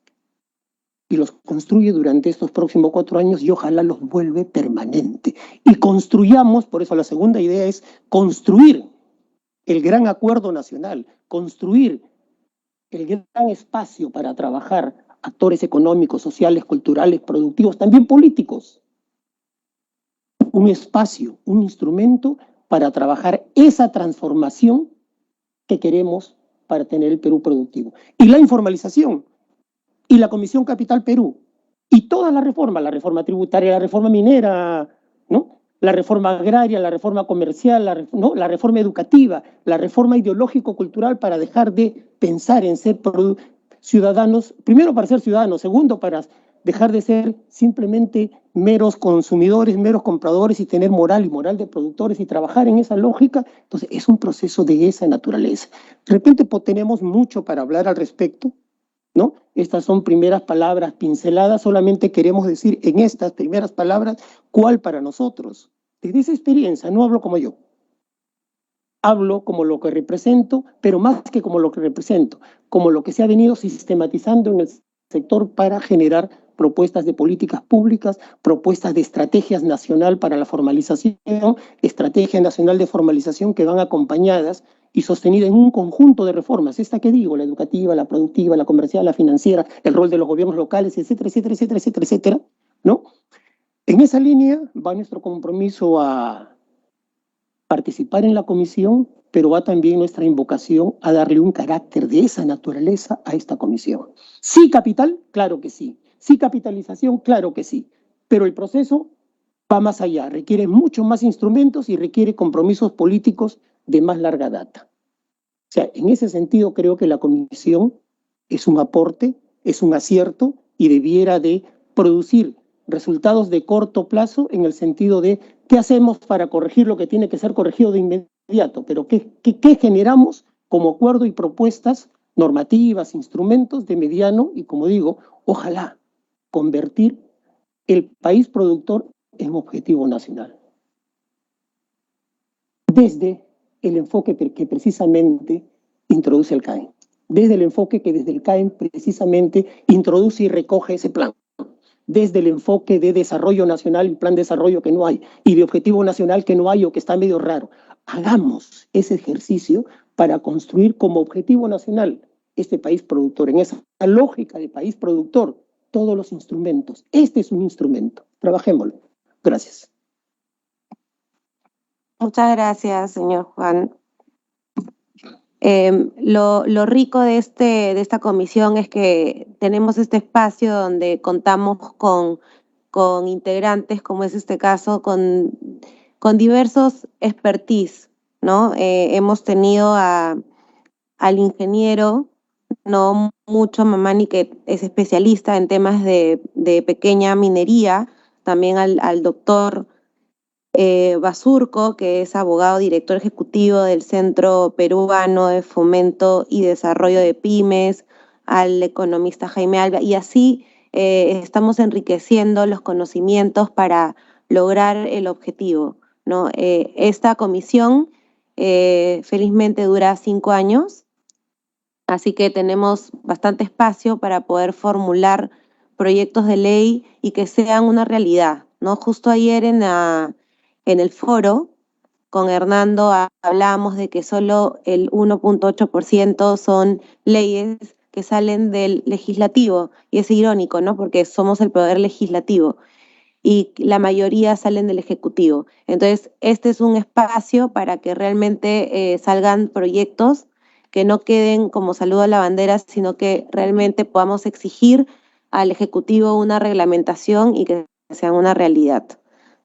y los construye durante estos próximos 4 años y ojalá los vuelve permanente. Y construyamos, por eso la segunda idea es construir el gran acuerdo nacional, construir el gran espacio para trabajar actores económicos, sociales, culturales, productivos, también políticos. Un espacio, un instrumento para trabajar esa transformación que queremos para tener el Perú productivo. Y la informalización, y la Comisión Capital Perú, y toda la reforma tributaria, la reforma minera, ¿no? La reforma agraria, la reforma comercial, la reforma educativa, la reforma ideológico-cultural para dejar de pensar en ser ciudadanos, primero para ser ciudadanos, segundo para dejar de ser simplemente meros consumidores, meros compradores y tener moral de productores y trabajar en esa lógica. Entonces es un proceso de esa naturaleza. De repente tenemos mucho para hablar al respecto, ¿no? Estas son primeras palabras pinceladas, solamente queremos decir en estas primeras palabras cuál para nosotros. Desde esa experiencia, no hablo como yo, hablo como lo que represento, pero más que como lo que represento, como lo que se ha venido sistematizando en el sector para generar propuestas de políticas públicas, propuestas de estrategias nacional para la formalización, estrategia nacional de formalización que van acompañadas y sostenidas en un conjunto de reformas, esta que digo, la educativa, la productiva, la comercial, la financiera, el rol de los gobiernos locales, etcétera, etcétera, etcétera, etcétera, etcétera, ¿no? En esa línea va nuestro compromiso a participar en la comisión, pero va también nuestra invocación a darle un carácter de esa naturaleza a esta comisión. ¿Sí capital? Claro que sí. ¿Sí capitalización? Claro que sí. Pero el proceso va más allá, requiere mucho más instrumentos y requiere compromisos políticos de más larga data. O sea, en ese sentido creo que la comisión es un aporte, es un acierto y debiera de producir resultados de corto plazo en el sentido de qué hacemos para corregir lo que tiene que ser corregido de inmediato, pero qué generamos como acuerdo y propuestas normativas, instrumentos de mediano y, como digo, ojalá convertir el país productor en objetivo nacional. Desde el enfoque que precisamente introduce el CAEM, desde el enfoque que desde el CAEM precisamente introduce y recoge ese plan, desde el enfoque de desarrollo nacional, el plan de desarrollo que no hay, y de objetivo nacional que no hay o que está medio raro. Hagamos ese ejercicio para construir como objetivo nacional este país productor, en esa lógica de país productor, todos los instrumentos. Este es un instrumento. Trabajémoslo. Gracias. Muchas gracias, señor Juan. Lo rico de esta comisión es que tenemos este espacio donde contamos con integrantes, como es este caso, con diversos expertise, ¿no? Hemos tenido al ingeniero, no mucho Mamani, que es especialista en temas de pequeña minería, también al doctor Basurco, que es abogado director ejecutivo del Centro Peruano de Fomento y Desarrollo de Pymes, al economista Jaime Alba, y así estamos enriqueciendo los conocimientos para lograr el objetivo, ¿no? Esta comisión felizmente dura 5 años, así que tenemos bastante espacio para poder formular proyectos de ley y que sean una realidad, ¿no? Justo ayer en el foro con Hernando hablábamos de que solo el 1.8% son leyes que salen del legislativo, y es irónico, ¿no? Porque somos el poder legislativo y la mayoría salen del ejecutivo. Entonces, este es un espacio para que realmente salgan proyectos que no queden como saludo a la bandera, sino que realmente podamos exigir al ejecutivo una reglamentación y que sean una realidad,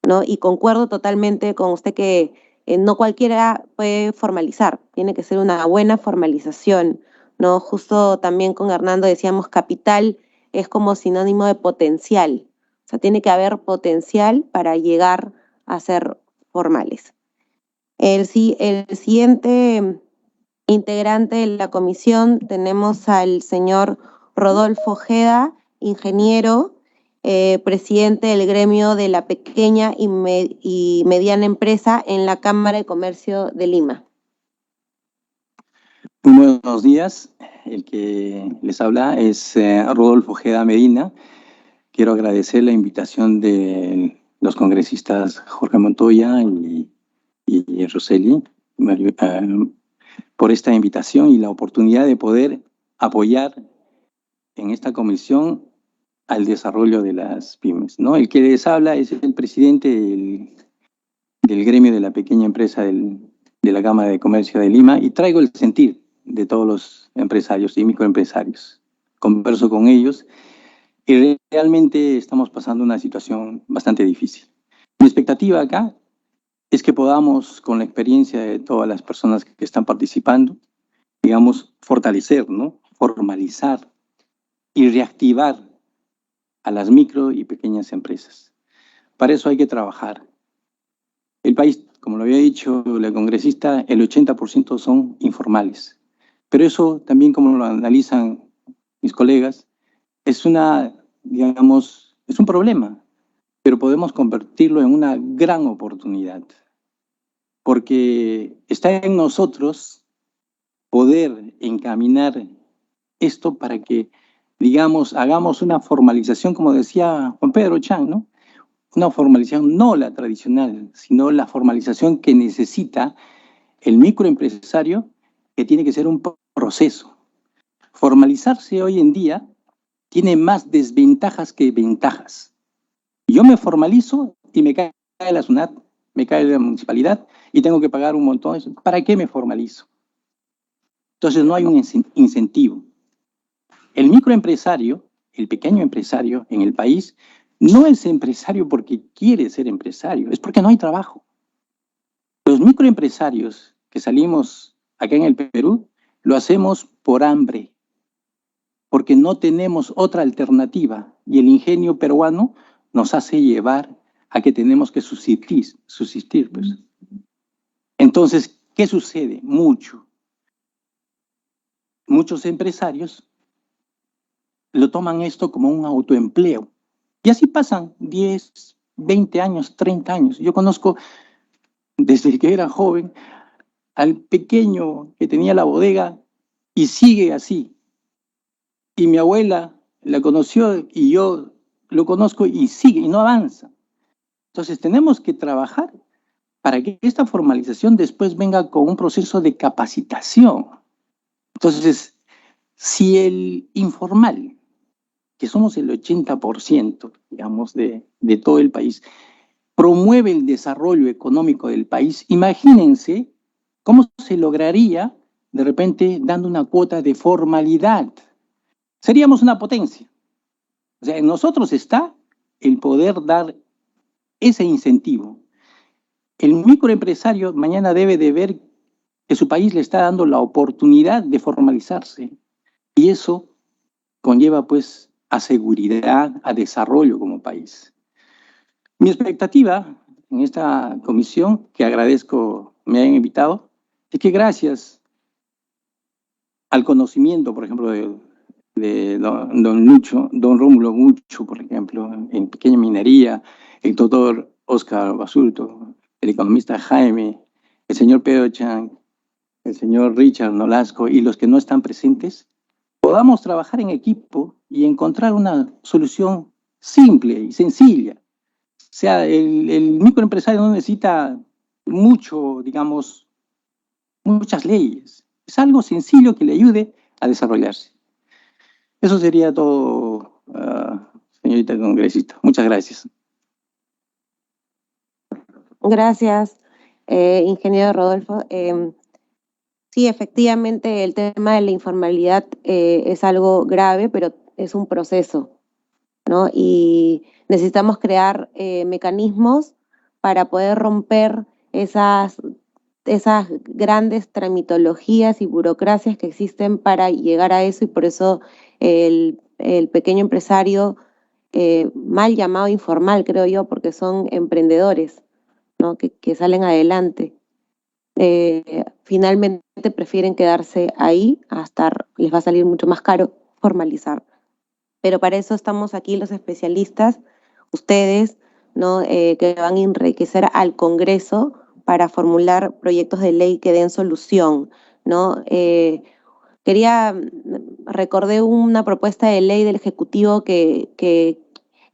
¿no? Y concuerdo totalmente con usted que no cualquiera puede formalizar, tiene que ser una buena formalización, ¿no? Justo también con Hernando decíamos capital es como sinónimo de potencial, o sea, tiene que haber potencial para llegar a ser formales. El siguiente integrante de la comisión tenemos al señor Rodolfo Ojeda, ingeniero, presidente del gremio de la pequeña y mediana empresa en la Cámara de Comercio de Lima. Muy buenos días, el que les habla es Rodolfo Ojeda Medina. Quiero agradecer la invitación de los congresistas Jorge Montoya y Roseli por esta invitación y la oportunidad de poder apoyar en esta comisión al desarrollo de las pymes, ¿no? El que les habla es el presidente del gremio de la pequeña empresa de la Cámara de Comercio de Lima y traigo el sentir de todos los empresarios y microempresarios. Converso con ellos y realmente estamos pasando una situación bastante difícil. Mi expectativa acá es que podamos, con la experiencia de todas las personas que están participando, digamos, fortalecer, ¿no? Formalizar y reactivar a las micro y pequeñas empresas. Para eso hay que trabajar. El país, como lo había dicho la congresista, el 80% son informales. Pero eso también, como lo analizan mis colegas, es es un problema, pero podemos convertirlo en una gran oportunidad. Porque está en nosotros poder encaminar esto para que, digamos, hagamos una formalización, como decía Juan Pedro Chan, ¿no? Una formalización no la tradicional, sino la formalización que necesita el microempresario, que tiene que ser un proceso. Formalizarse hoy en día tiene más desventajas que ventajas. Yo me formalizo y me cae la SUNAT, me cae la municipalidad y tengo que pagar un montón. ¿Para qué me formalizo? Entonces no hay un incentivo. El microempresario, el pequeño empresario en el país, no es empresario porque quiere ser empresario, es porque no hay trabajo. Los microempresarios que salimos acá en el Perú, lo hacemos por hambre, porque no tenemos otra alternativa y el ingenio peruano nos hace llevar a que tenemos que subsistir, pues. Entonces, ¿qué sucede? Muchos empresarios lo toman esto como un autoempleo. Y así pasan 10, 20 años, 30 años. Yo conozco, desde que era joven, al pequeño que tenía la bodega y sigue así. Y mi abuela la conoció y yo lo conozco y sigue y no avanza. Entonces tenemos que trabajar para que esta formalización después venga con un proceso de capacitación. Entonces, si el informal, que somos el 80%, digamos, de todo el país, promueve el desarrollo económico del país, imagínense cómo se lograría de repente dando una cuota de formalidad. Seríamos una potencia. O sea, en nosotros está el poder dar ese incentivo. El microempresario mañana debe de ver que su país le está dando la oportunidad de formalizarse. Y eso conlleva, pues, a seguridad, a desarrollo como país. Mi expectativa en esta comisión, que agradezco me hayan invitado, es que gracias al conocimiento, por ejemplo, de don Rómulo Mucho, por ejemplo, en pequeña minería, el doctor Oscar Basurto, el economista Jaime, el señor Pedro Chan, el señor Richard Nolasco y los que no están presentes, podamos trabajar en equipo y encontrar una solución simple y sencilla. O sea, el microempresario no necesita mucho, digamos, muchas leyes. Es algo sencillo que le ayude a desarrollarse. Eso sería todo, señorita congresista. Muchas gracias. Gracias, ingeniero Rodolfo. Sí, efectivamente, el tema de la informalidad es algo grave, pero es un proceso, ¿no? Y necesitamos crear mecanismos para poder romper esas grandes tramitologías y burocracias que existen para llegar a eso, y por eso el pequeño empresario, mal llamado informal, creo yo, porque son emprendedores, ¿no? que salen adelante. Finalmente prefieren quedarse ahí, les va a salir mucho más caro formalizar. Pero para eso estamos aquí los especialistas, ustedes, ¿no? Que van a enriquecer al Congreso para formular proyectos de ley que den solución, ¿no? Recordé una propuesta de ley del Ejecutivo que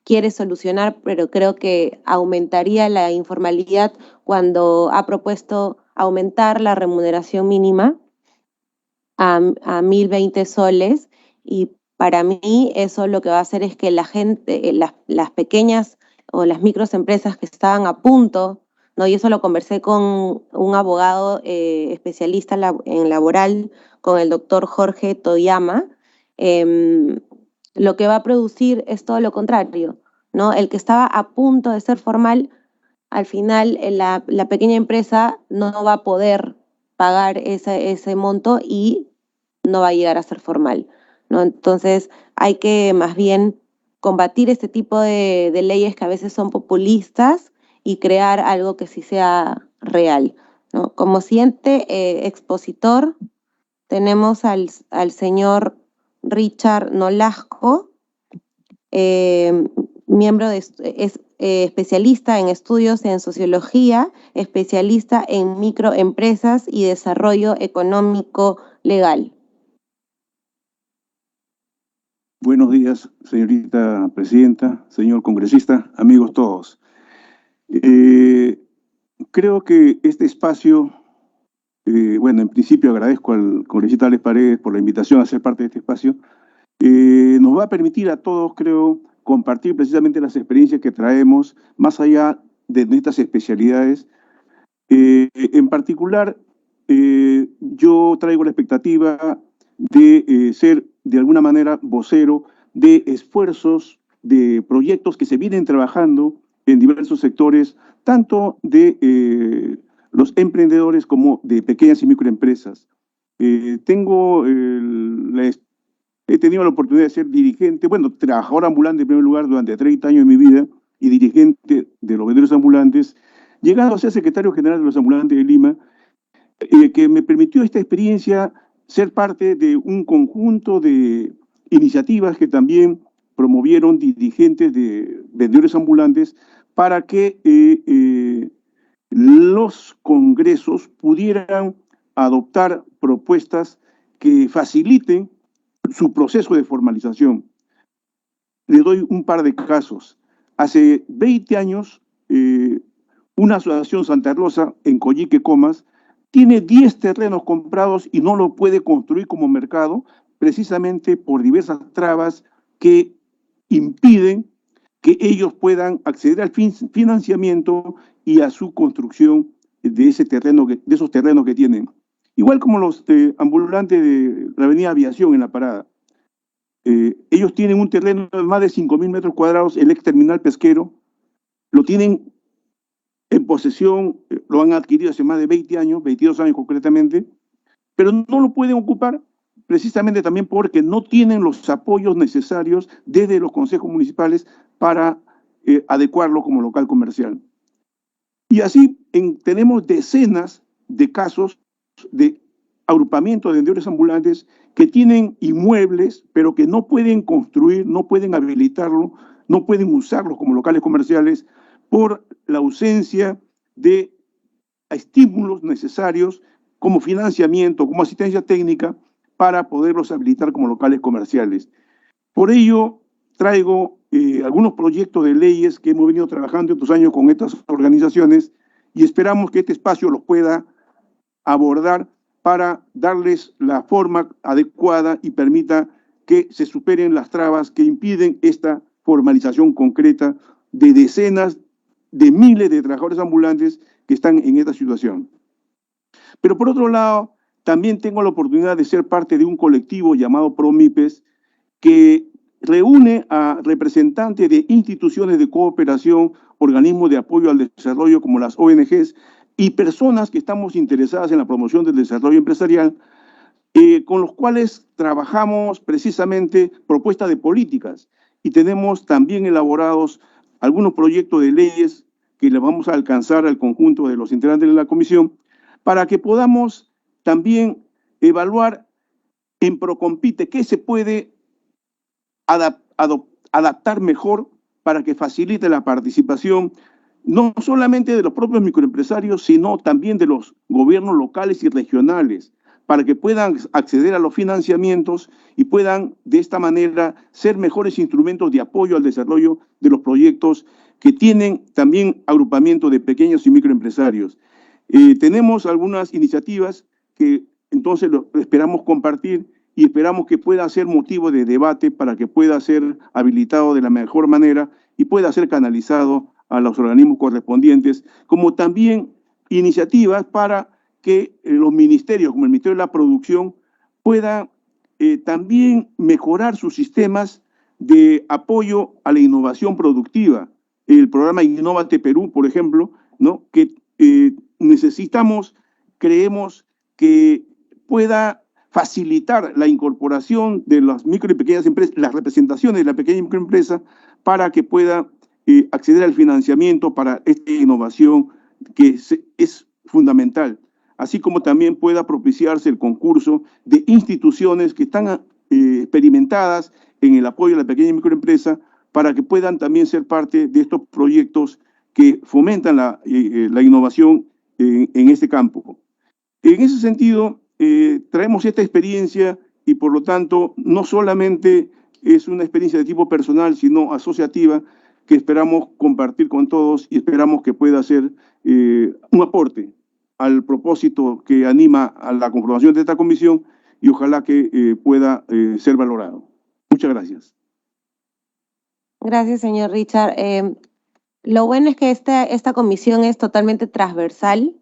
quiere solucionar, pero creo que aumentaría la informalidad cuando ha propuesto aumentar la remuneración mínima a 1.020 soles, y para mí eso lo que va a hacer es que la gente, las pequeñas o las microempresas que estaban a punto, ¿no? Y eso lo conversé con un abogado especialista en laboral, con el doctor Jorge Toyama, lo que va a producir es todo lo contrario, ¿no? El que estaba a punto de ser formal, al final la pequeña empresa no va a poder pagar ese monto y no va a llegar a ser formal, ¿no? Entonces hay que más bien combatir este tipo de leyes que a veces son populistas y crear algo que sí sea real, ¿no? Como siguiente expositor tenemos al señor Richard Nolasco, especialista en estudios en sociología, especialista en microempresas y desarrollo económico legal. Buenos días, señorita presidenta, señor congresista, amigos todos. Creo que este espacio, en principio agradezco al congresista Alex Paredes por la invitación a ser parte de este espacio, nos va a permitir a todos, creo, compartir precisamente las experiencias que traemos más allá de nuestras especialidades. En particular, yo traigo la expectativa de ser de alguna manera vocero de esfuerzos, de proyectos que se vienen trabajando en diversos sectores, tanto de los emprendedores como de pequeñas y microempresas. He tenido la oportunidad de ser dirigente, trabajador ambulante en primer lugar durante 30 años de mi vida y dirigente de los vendedores ambulantes, llegando a ser secretario general de los ambulantes de Lima, que me permitió esta experiencia ser parte de un conjunto de iniciativas que también promovieron dirigentes de vendedores ambulantes para que los congresos pudieran adoptar propuestas que faciliten su proceso de formalización. Le doy un par de casos. Hace 20 años, una asociación Santa Rosa en Coyique, Comas, tiene 10 terrenos comprados y no lo puede construir como mercado, precisamente por diversas trabas que impiden que ellos puedan acceder al financiamiento y a su construcción de esos terrenos que tienen. Igual como los ambulantes de la avenida Aviación en La Parada. Ellos tienen un terreno de más de 5.000 metros cuadrados, el ex terminal pesquero, lo tienen en posesión, lo han adquirido hace más de 20 años, 22 años concretamente, pero no lo pueden ocupar precisamente también porque no tienen los apoyos necesarios desde los consejos municipales para adecuarlo como local comercial. Y así tenemos decenas de casos de agrupamientos de vendedores ambulantes que tienen inmuebles, pero que no pueden construir, no pueden habilitarlo, no pueden usarlos como locales comerciales por la ausencia de estímulos necesarios como financiamiento, como asistencia técnica para poderlos habilitar como locales comerciales. Por ello, traigo algunos proyectos de leyes que hemos venido trabajando estos años con estas organizaciones y esperamos que este espacio los pueda abordar para darles la forma adecuada y permita que se superen las trabas que impiden esta formalización concreta de decenas de miles de trabajadores ambulantes que están en esta situación. Pero por otro lado, también tengo la oportunidad de ser parte de un colectivo llamado PROMIPES que reúne a representantes de instituciones de cooperación, organismos de apoyo al desarrollo como las ONGs y personas que estamos interesadas en la promoción del desarrollo empresarial, con los cuales trabajamos precisamente propuestas de políticas y tenemos también elaborados algunos proyectos de leyes que le vamos a alcanzar al conjunto de los integrantes de la comisión para que podamos también evaluar en Procompite qué se puede adaptar mejor para que facilite la participación no solamente de los propios microempresarios, sino también de los gobiernos locales y regionales, para que puedan acceder a los financiamientos y puedan de esta manera ser mejores instrumentos de apoyo al desarrollo de los proyectos que tienen también agrupamiento de pequeños y microempresarios. Tenemos algunas iniciativas que entonces esperamos compartir y esperamos que pueda ser motivo de debate para que pueda ser habilitado de la mejor manera y pueda ser canalizado a los organismos correspondientes, como también iniciativas para que los ministerios, como el Ministerio de la Producción, puedan también mejorar sus sistemas de apoyo a la innovación productiva. El programa Innovate Perú, por ejemplo, ¿no? Que necesitamos, creemos que pueda facilitar la incorporación de las micro y pequeñas empresas, las representaciones de la pequeña y microempresa, para que pueda acceder al financiamiento para esta innovación que es fundamental, así como también pueda propiciarse el concurso de instituciones que están experimentadas en el apoyo a la pequeña y microempresa para que puedan también ser parte de estos proyectos que fomentan la innovación en este campo. En ese sentido, traemos esta experiencia y por lo tanto no solamente es una experiencia de tipo personal, sino asociativa, que esperamos compartir con todos y esperamos que pueda ser un aporte al propósito que anima a la conformación de esta comisión y ojalá que pueda ser valorado. Muchas gracias. Gracias, señor Richard. Lo bueno es que esta comisión es totalmente transversal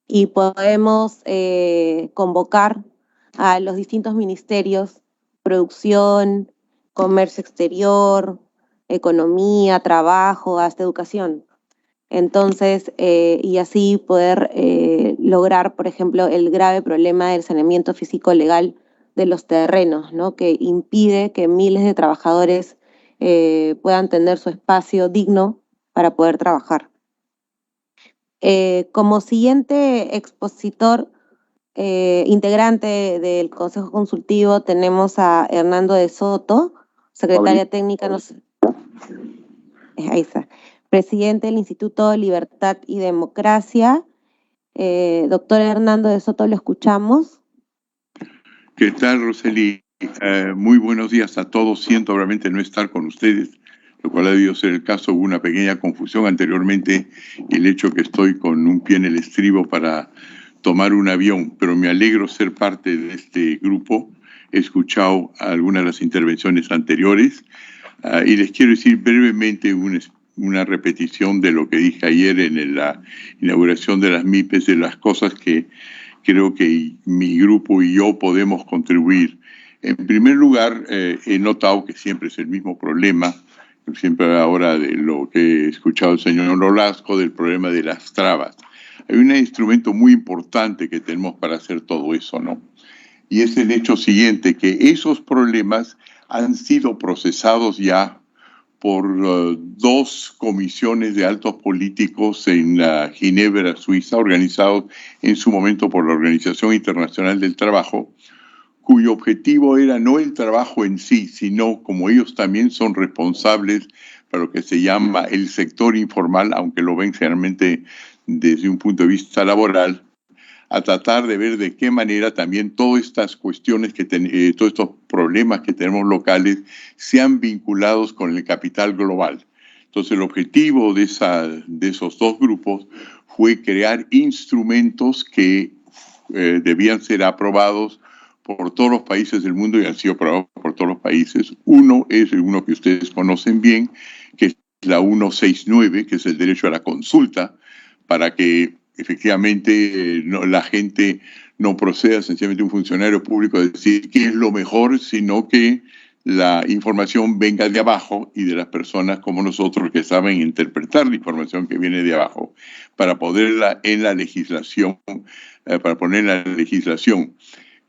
y podemos convocar a los distintos ministerios, producción, comercio exterior, economía, trabajo, hasta educación. Entonces, y así poder lograr, por ejemplo, el grave problema del saneamiento físico legal de los terrenos, ¿no? Que impide que miles de trabajadores puedan tener su espacio digno para poder trabajar. Como siguiente expositor, integrante del Consejo Consultivo, tenemos a Hernando de Soto, secretaria técnica, ahí está, presidente del Instituto Libertad y Democracia. Doctor Hernando de Soto, lo escuchamos. ¿Qué tal, Roseli? Muy buenos días a todos. Siento realmente no estar con ustedes, lo cual ha debido ser el caso. Hubo una pequeña confusión anteriormente, el hecho que estoy con un pie en el estribo para tomar un avión, pero me alegro ser parte de este grupo. He escuchado algunas de las intervenciones anteriores y les quiero decir brevemente una repetición de lo que dije ayer en la inauguración de las MIPES, de las cosas que creo que mi grupo y yo podemos contribuir. En primer lugar, he notado que siempre es el mismo problema, siempre ahora de lo que he escuchado el señor Nolasco, del problema de las trabas. Hay un instrumento muy importante que tenemos para hacer todo eso, ¿no? Y es el hecho siguiente, que esos problemas han sido procesados ya por dos comisiones de altos políticos en Ginebra, Suiza, organizados en su momento por la Organización Internacional del Trabajo, cuyo objetivo era no el trabajo en sí, sino como ellos también son responsables para lo que se llama el sector informal, aunque lo ven generalmente desde un punto de vista laboral, a tratar de ver de qué manera también todas estas cuestiones, todos estos problemas que tenemos locales sean vinculados con el capital global. Entonces el objetivo de esos dos grupos fue crear instrumentos que debían ser aprobados por todos los países del mundo y han sido aprobados por todos los países. Uno es uno que ustedes conocen bien, que es la 169, que es el derecho a la consulta, para que efectivamente la gente no proceda sencillamente un funcionario público a decir qué es lo mejor, sino que la información venga de abajo y de las personas como nosotros que saben interpretar la información que viene de abajo para ponerla en la legislación, para ponerla en la legislación.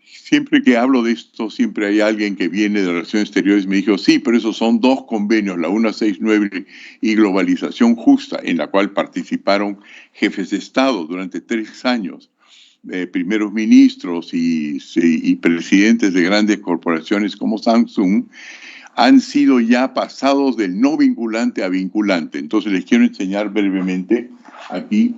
Siempre que hablo de esto, siempre hay alguien que viene de Relaciones Exteriores y me dijo, sí, pero esos son dos convenios, la 169 y Globalización Justa, en la cual participaron jefes de Estado durante 3 años, primeros ministros y presidentes de grandes corporaciones como Samsung, han sido ya pasados del no vinculante a vinculante. Entonces les quiero enseñar brevemente aquí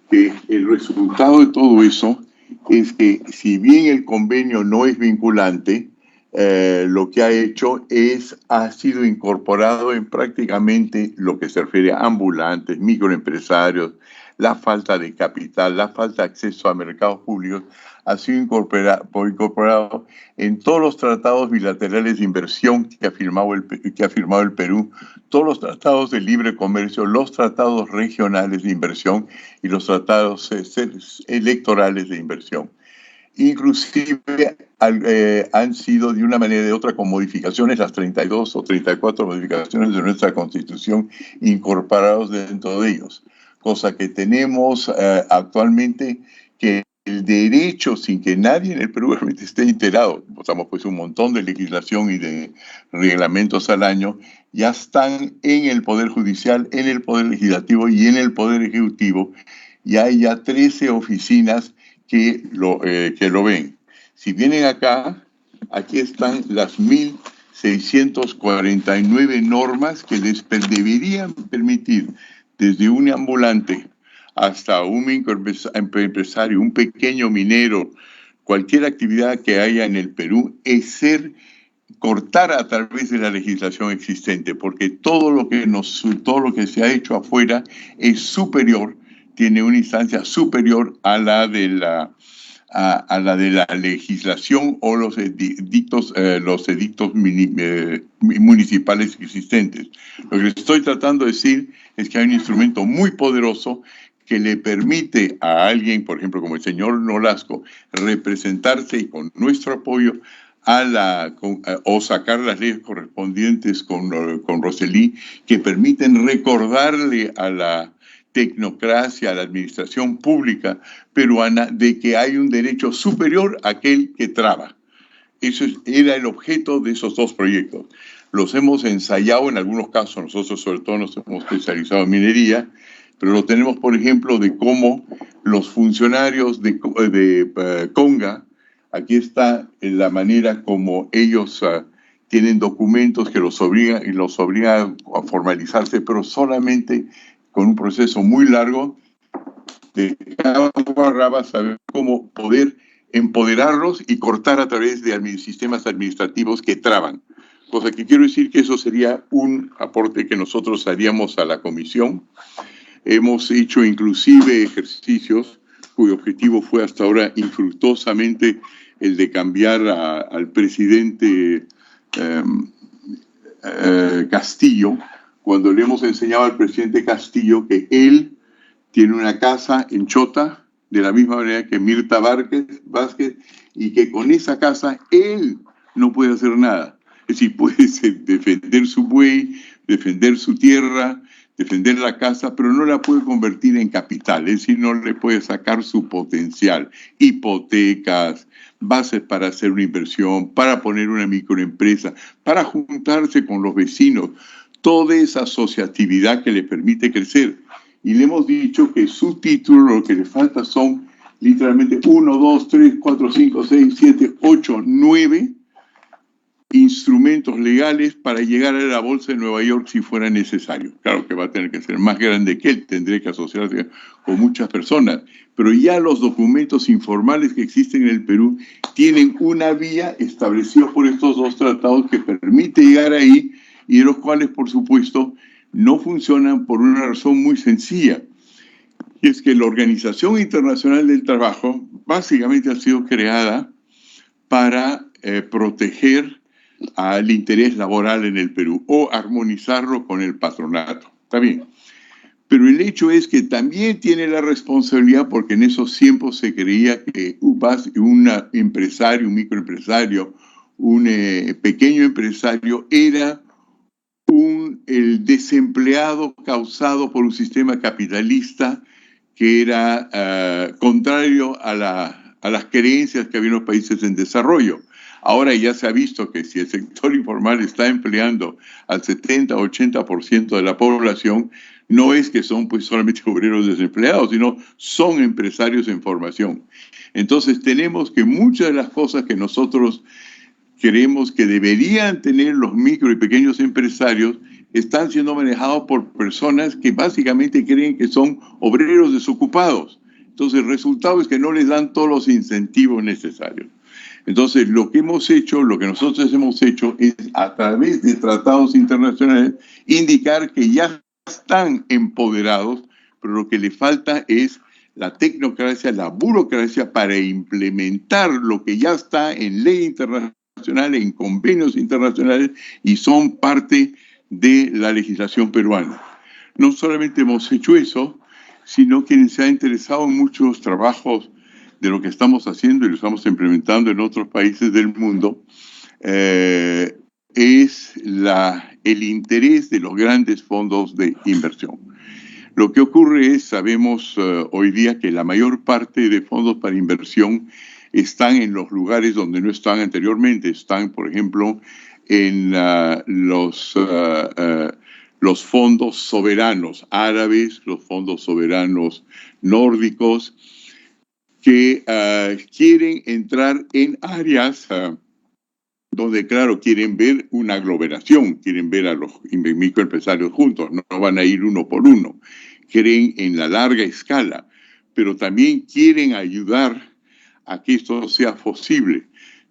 que el resultado de todo eso es que si bien el convenio no es vinculante, lo que ha hecho ha sido incorporado en prácticamente lo que se refiere a ambulantes, microempresarios, la falta de capital, la falta de acceso a mercados públicos, ha sido incorporado en todos los tratados bilaterales de inversión que ha firmado el Perú, todos los tratados de libre comercio, los tratados regionales de inversión y los tratados electorales de inversión. Inclusive han sido de una manera o de otra con modificaciones, las 32 o 34 modificaciones de nuestra Constitución incorporados dentro de ellos. Cosa que tenemos actualmente que el derecho, sin que nadie en el Perú realmente esté enterado, votamos pues un montón de legislación y de reglamentos al año, ya están en el Poder Judicial, en el Poder Legislativo y en el Poder Ejecutivo, y hay ya 13 oficinas que lo ven. Si vienen acá, aquí están las 1.649 normas que les deberían permitir desde un ambulante hasta un microempresario, un pequeño minero, cualquier actividad que haya en el Perú, es cortar a través de la legislación existente, porque todo lo que se ha hecho afuera es superior, tiene una instancia superior a la de la legislación o los edictos municipales existentes. Lo que estoy tratando de decir es que hay un instrumento muy poderoso que le permite a alguien, por ejemplo, como el señor Nolasco, representarse y con nuestro apoyo o sacar las leyes correspondientes con Rosselí, que permiten recordarle a la tecnocracia, a la administración pública peruana, de que hay un derecho superior a aquel que traba. Eso era el objeto de esos dos proyectos. Los hemos ensayado en algunos casos, nosotros sobre todo nos hemos especializado en minería, pero lo tenemos, por ejemplo, de cómo los funcionarios de Conga, aquí está la manera como ellos tienen documentos que los obligan a formalizarse, pero solamente con un proceso muy largo de cada raba saber cómo poder empoderarlos y cortar a través de sistemas administrativos que traban. Cosa que quiero decir que eso sería un aporte que nosotros haríamos a la comisión. Hemos hecho inclusive ejercicios cuyo objetivo fue hasta ahora infructuosamente el de cambiar al presidente Castillo, cuando le hemos enseñado al presidente Castillo que él tiene una casa en Chota, de la misma manera que Mirta Vázquez, y que con esa casa él no puede hacer nada. Es decir, puede defender su buey, defender su tierra, defender la casa, pero no la puede convertir en capital, es decir, no le puede sacar su potencial, hipotecas, bases para hacer una inversión, para poner una microempresa, para juntarse con los vecinos, toda esa asociatividad que le permite crecer. Y le hemos dicho que su título, lo que le falta son literalmente 1, 2, 3, 4, 5, 6, 7, 8, 9 instrumentos legales para llegar a la Bolsa de Nueva York si fuera necesario. Claro que va a tener que ser más grande que él, tendría que asociarse con muchas personas, pero ya los documentos informales que existen en el Perú tienen una vía establecida por estos dos tratados que permite llegar ahí y de los cuales, por supuesto, no funcionan por una razón muy sencilla. Y es que la Organización Internacional del Trabajo básicamente ha sido creada para proteger al interés laboral en el Perú o armonizarlo con el patronato. Está bien. Pero el hecho es que también tiene la responsabilidad, porque en esos tiempos se creía que un empresario, un microempresario, un pequeño empresario era el desempleado causado por un sistema capitalista que era contrario a las creencias que había en los países en desarrollo. Ahora ya se ha visto que si el sector informal está empleando al 70-80% de la población, no es que son pues solamente obreros desempleados, sino son empresarios en formación. Entonces tenemos que muchas de las cosas que nosotros creemos que deberían tener los micro y pequeños empresarios están siendo manejados por personas que básicamente creen que son obreros desocupados. Entonces el resultado es que no les dan todos los incentivos necesarios. Entonces lo que nosotros hemos hecho es a través de tratados internacionales indicar que ya están empoderados, pero lo que le falta es la tecnocracia, la burocracia para implementar lo que ya está en ley internacional, en convenios internacionales y son parte de la legislación peruana. No solamente hemos hecho eso, sino quien se ha interesado en muchos trabajos de lo que estamos haciendo y lo estamos implementando en otros países del mundo, es el interés de los grandes fondos de inversión. Lo que ocurre es, sabemos hoy día que la mayor parte de fondos para inversión están en los lugares donde no están anteriormente. Están, por ejemplo, en los fondos soberanos árabes, los fondos soberanos nórdicos, que quieren entrar en áreas donde, claro, quieren ver una aglomeración, quieren ver a los microempresarios juntos, no van a ir uno por uno, creen en la larga escala, pero también quieren ayudar a que esto sea posible.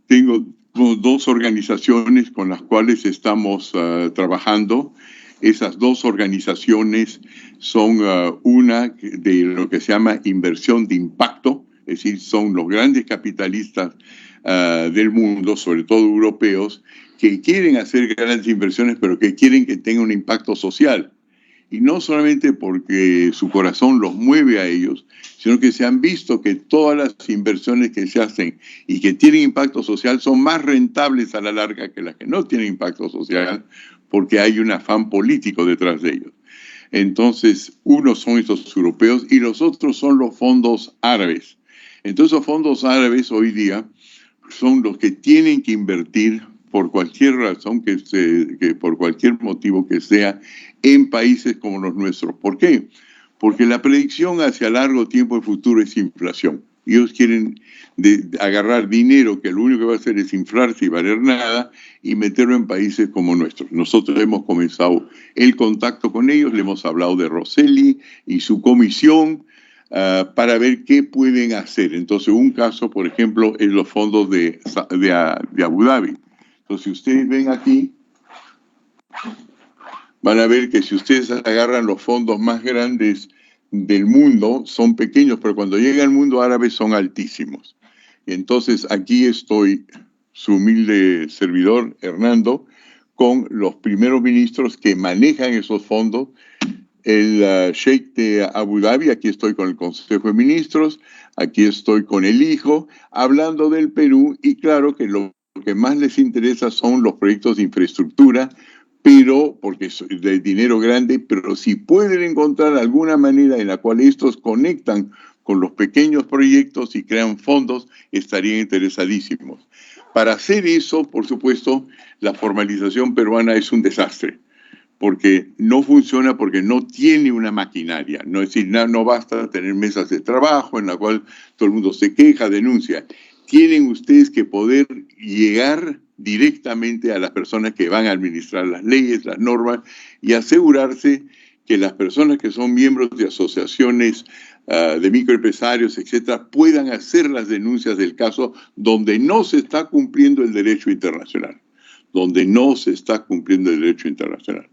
Tengo dos organizaciones con las cuales estamos trabajando. Esas dos organizaciones son una de lo que se llama inversión de impacto, es decir, son los grandes capitalistas del mundo, sobre todo europeos, que quieren hacer grandes inversiones, pero que quieren que tenga un impacto social. Y no solamente porque su corazón los mueve a ellos, sino que se han visto que todas las inversiones que se hacen y que tienen impacto social son más rentables a la larga que las que no tienen impacto social, porque hay un afán político detrás de ellos. Entonces, unos son estos europeos y los otros son los fondos árabes. Entonces, los fondos árabes hoy día son los que tienen que invertir por cualquier razón por cualquier motivo que sea en países como los nuestros. ¿Por qué? Porque la predicción hacia largo tiempo de futuro es inflación. Ellos quieren agarrar dinero que lo único que va a hacer es inflarse y valer nada y meterlo en países como nuestros. Nosotros hemos comenzado el contacto con ellos, le hemos hablado de Rosselli y su comisión para ver qué pueden hacer. Entonces, un caso, por ejemplo, es los fondos de Abu Dhabi. Entonces, si ustedes ven aquí, van a ver que si ustedes agarran los fondos más grandes del mundo, son pequeños, pero cuando llega al mundo árabe son altísimos. Entonces, aquí estoy, su humilde servidor, Hernando, con los primeros ministros que manejan esos fondos, el Sheikh de Abu Dhabi, aquí estoy con el Consejo de Ministros, aquí estoy con el hijo, hablando del Perú, y claro que lo que más les interesa son los proyectos de infraestructura, pero porque es de dinero grande, pero si pueden encontrar alguna manera en la cual estos conectan con los pequeños proyectos y crean fondos, estarían interesadísimos. Para hacer eso, por supuesto, la formalización peruana es un desastre, porque no funciona, porque no tiene una maquinaria. No, es decir, no basta tener mesas de trabajo en la cual todo el mundo se queja, denuncia. Tienen ustedes que poder llegar directamente a las personas que van a administrar las leyes, las normas, y asegurarse que las personas que son miembros de asociaciones de microempresarios, etcétera, puedan hacer las denuncias del caso donde no se está cumpliendo el derecho internacional. donde no se está cumpliendo el derecho internacional.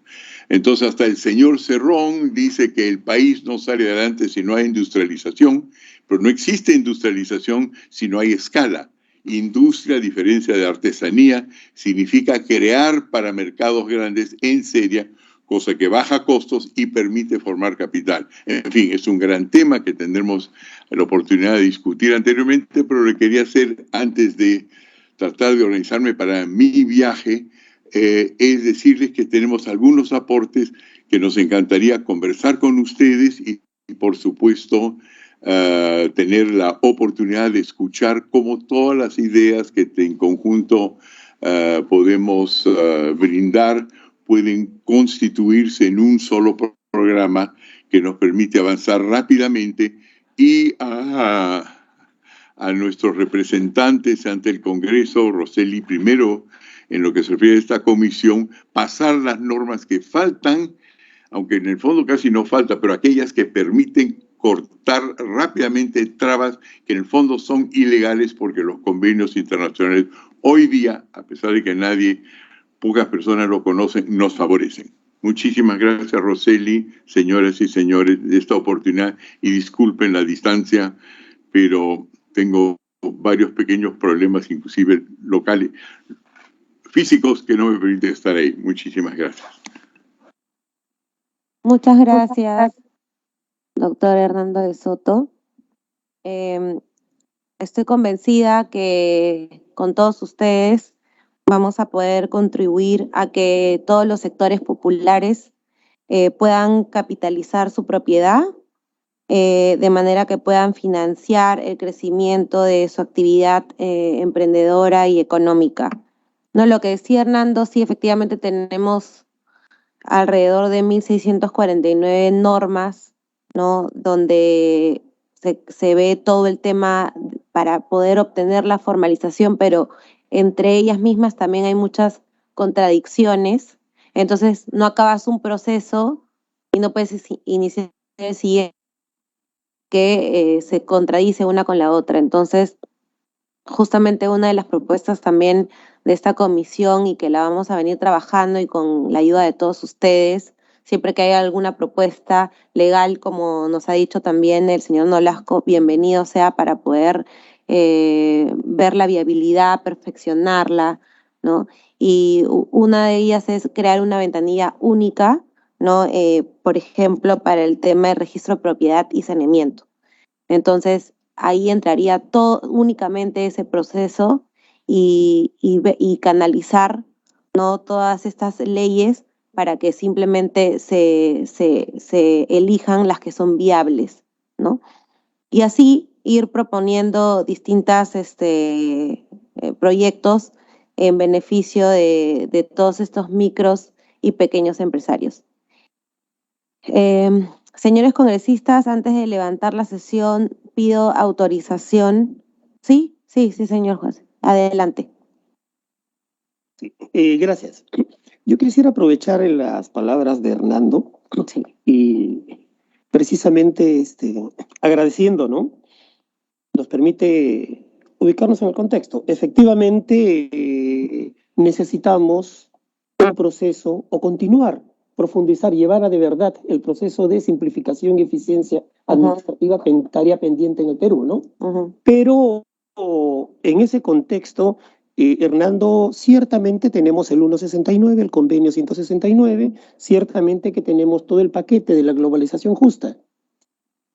Entonces, hasta el señor Cerrón dice que el país no sale adelante si no hay industrialización, pero no existe industrialización si no hay escala. Industria, a diferencia de artesanía, significa crear para mercados grandes en serie, cosa que baja costos y permite formar capital. En fin, es un gran tema que tendremos la oportunidad de discutir anteriormente, pero le quería hacer, antes de tratar de organizarme para mi viaje, es decirles que tenemos algunos aportes que nos encantaría conversar con ustedes y por supuesto, tener la oportunidad de escuchar cómo todas las ideas que en conjunto podemos brindar pueden constituirse en un solo programa que nos permite avanzar rápidamente y a nuestros representantes ante el Congreso, Roseli, primero en lo que se refiere a esta comisión, pasar las normas que faltan, aunque en el fondo casi no falta, pero aquellas que permiten cortar rápidamente trabas que en el fondo son ilegales porque los convenios internacionales hoy día, a pesar de que pocas personas lo conocen, nos favorecen. Muchísimas gracias, Roseli, señoras y señores, de esta oportunidad y disculpen la distancia, pero tengo varios pequeños problemas, inclusive locales, físicos, que no me permiten estar ahí. Muchísimas gracias. Muchas gracias, doctor Hernando de Soto. Estoy convencida que con todos ustedes vamos a poder contribuir a que todos los sectores populares puedan capitalizar su propiedad de manera que puedan financiar el crecimiento de su actividad emprendedora y económica. No, lo que decía Hernando, sí, efectivamente tenemos alrededor de 1.649 normas, ¿no? Donde se ve todo el tema para poder obtener la formalización, pero entre ellas mismas también hay muchas contradicciones. Entonces, no acabas un proceso y no puedes iniciar el siguiente que se contradice una con la otra. Entonces, justamente una de las propuestas también de esta comisión y que la vamos a venir trabajando y con la ayuda de todos ustedes, siempre que haya alguna propuesta legal, como nos ha dicho también el señor Nolasco, bienvenido sea para poder ver la viabilidad, perfeccionarla, ¿no? Y una de ellas es crear una ventanilla única, ¿no? Por ejemplo, para el tema de registro de propiedad y saneamiento. Entonces, ahí entraría únicamente ese proceso y canalizar, ¿no? Todas estas leyes para que simplemente se elijan las que son viables, ¿no? Y así ir proponiendo distintas proyectos en beneficio de todos estos micros y pequeños empresarios. Señores congresistas, antes de levantar la sesión, pido autorización. ¿Sí? Sí, señor José. Adelante. Sí, gracias. Yo quisiera aprovechar las palabras de Hernando y precisamente agradeciendo, ¿no? Nos permite ubicarnos en el contexto. Efectivamente, necesitamos un proceso o continuar, profundizar, llevar a de verdad el proceso de simplificación y eficiencia administrativa tarea pendiente en el Perú, ¿no? Pero en ese contexto, Hernando, ciertamente tenemos el 169, el convenio 169, ciertamente que tenemos todo el paquete de la globalización justa.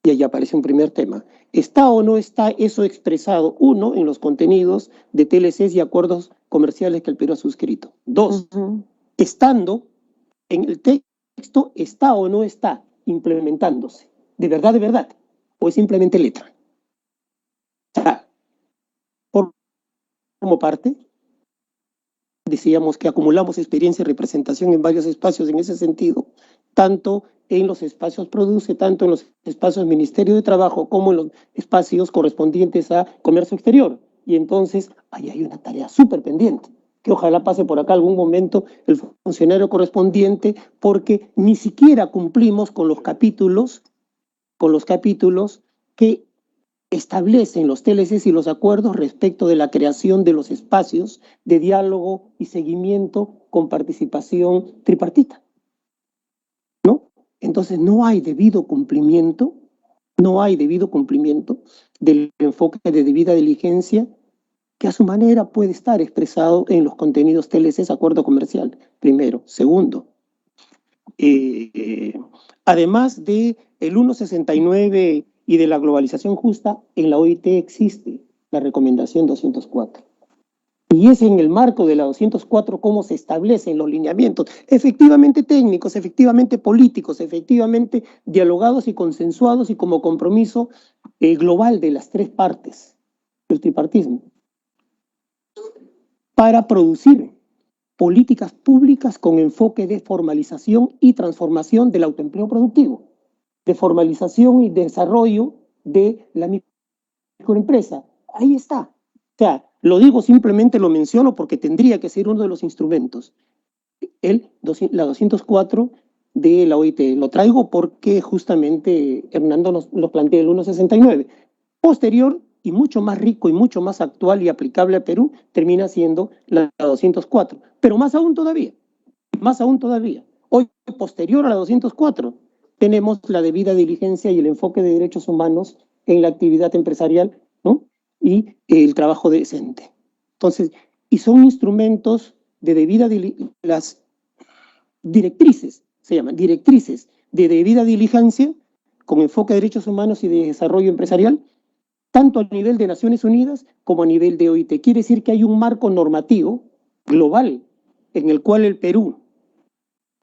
Y ahí aparece un primer tema. ¿Está o no está eso expresado? Uno, en los contenidos de TLCs y acuerdos comerciales que el Perú ha suscrito. Dos, estando en el texto, ¿está o no está implementándose? ¿De verdad? ¿O es simplemente letra? O sea, como parte, decíamos que acumulamos experiencia y representación en varios espacios en ese sentido, tanto en los espacios Produce, tanto en los espacios Ministerio de Trabajo, como en los espacios correspondientes a Comercio Exterior. Y entonces, ahí hay una tarea súper pendiente, que ojalá pase por acá algún momento el funcionario correspondiente, porque ni siquiera cumplimos con los capítulos que establecen los TLCs y los acuerdos respecto de la creación de los espacios de diálogo y seguimiento con participación tripartita, ¿no? Entonces no hay debido cumplimiento del enfoque de debida diligencia que a su manera puede estar expresado en los contenidos TLCs, acuerdo comercial, primero. Segundo, además de el 169 y de la globalización justa, en la OIT existe la recomendación 204. Y es en el marco de la 204 cómo se establecen los lineamientos, efectivamente técnicos, efectivamente políticos, efectivamente dialogados y consensuados y como compromiso global de las tres partes del tripartismo, para producir políticas públicas con enfoque de formalización y transformación del autoempleo productivo, de formalización y desarrollo de la microempresa. Ahí está. O sea, lo digo, simplemente lo menciono porque tendría que ser uno de los instrumentos. La 204 de la OIT. Lo traigo porque justamente Hernando nos plantea el 169. Posterior y mucho más rico y mucho más actual y aplicable a Perú, termina siendo la 204. Pero más aún todavía. Hoy, posterior a la 204, tenemos la debida diligencia y el enfoque de derechos humanos en la actividad empresarial, ¿no? Y el trabajo decente. Entonces, y son instrumentos de debida las directrices, se llaman directrices de debida diligencia con enfoque de derechos humanos y de desarrollo empresarial, tanto a nivel de Naciones Unidas como a nivel de OIT. Quiere decir que hay un marco normativo global en el cual el Perú,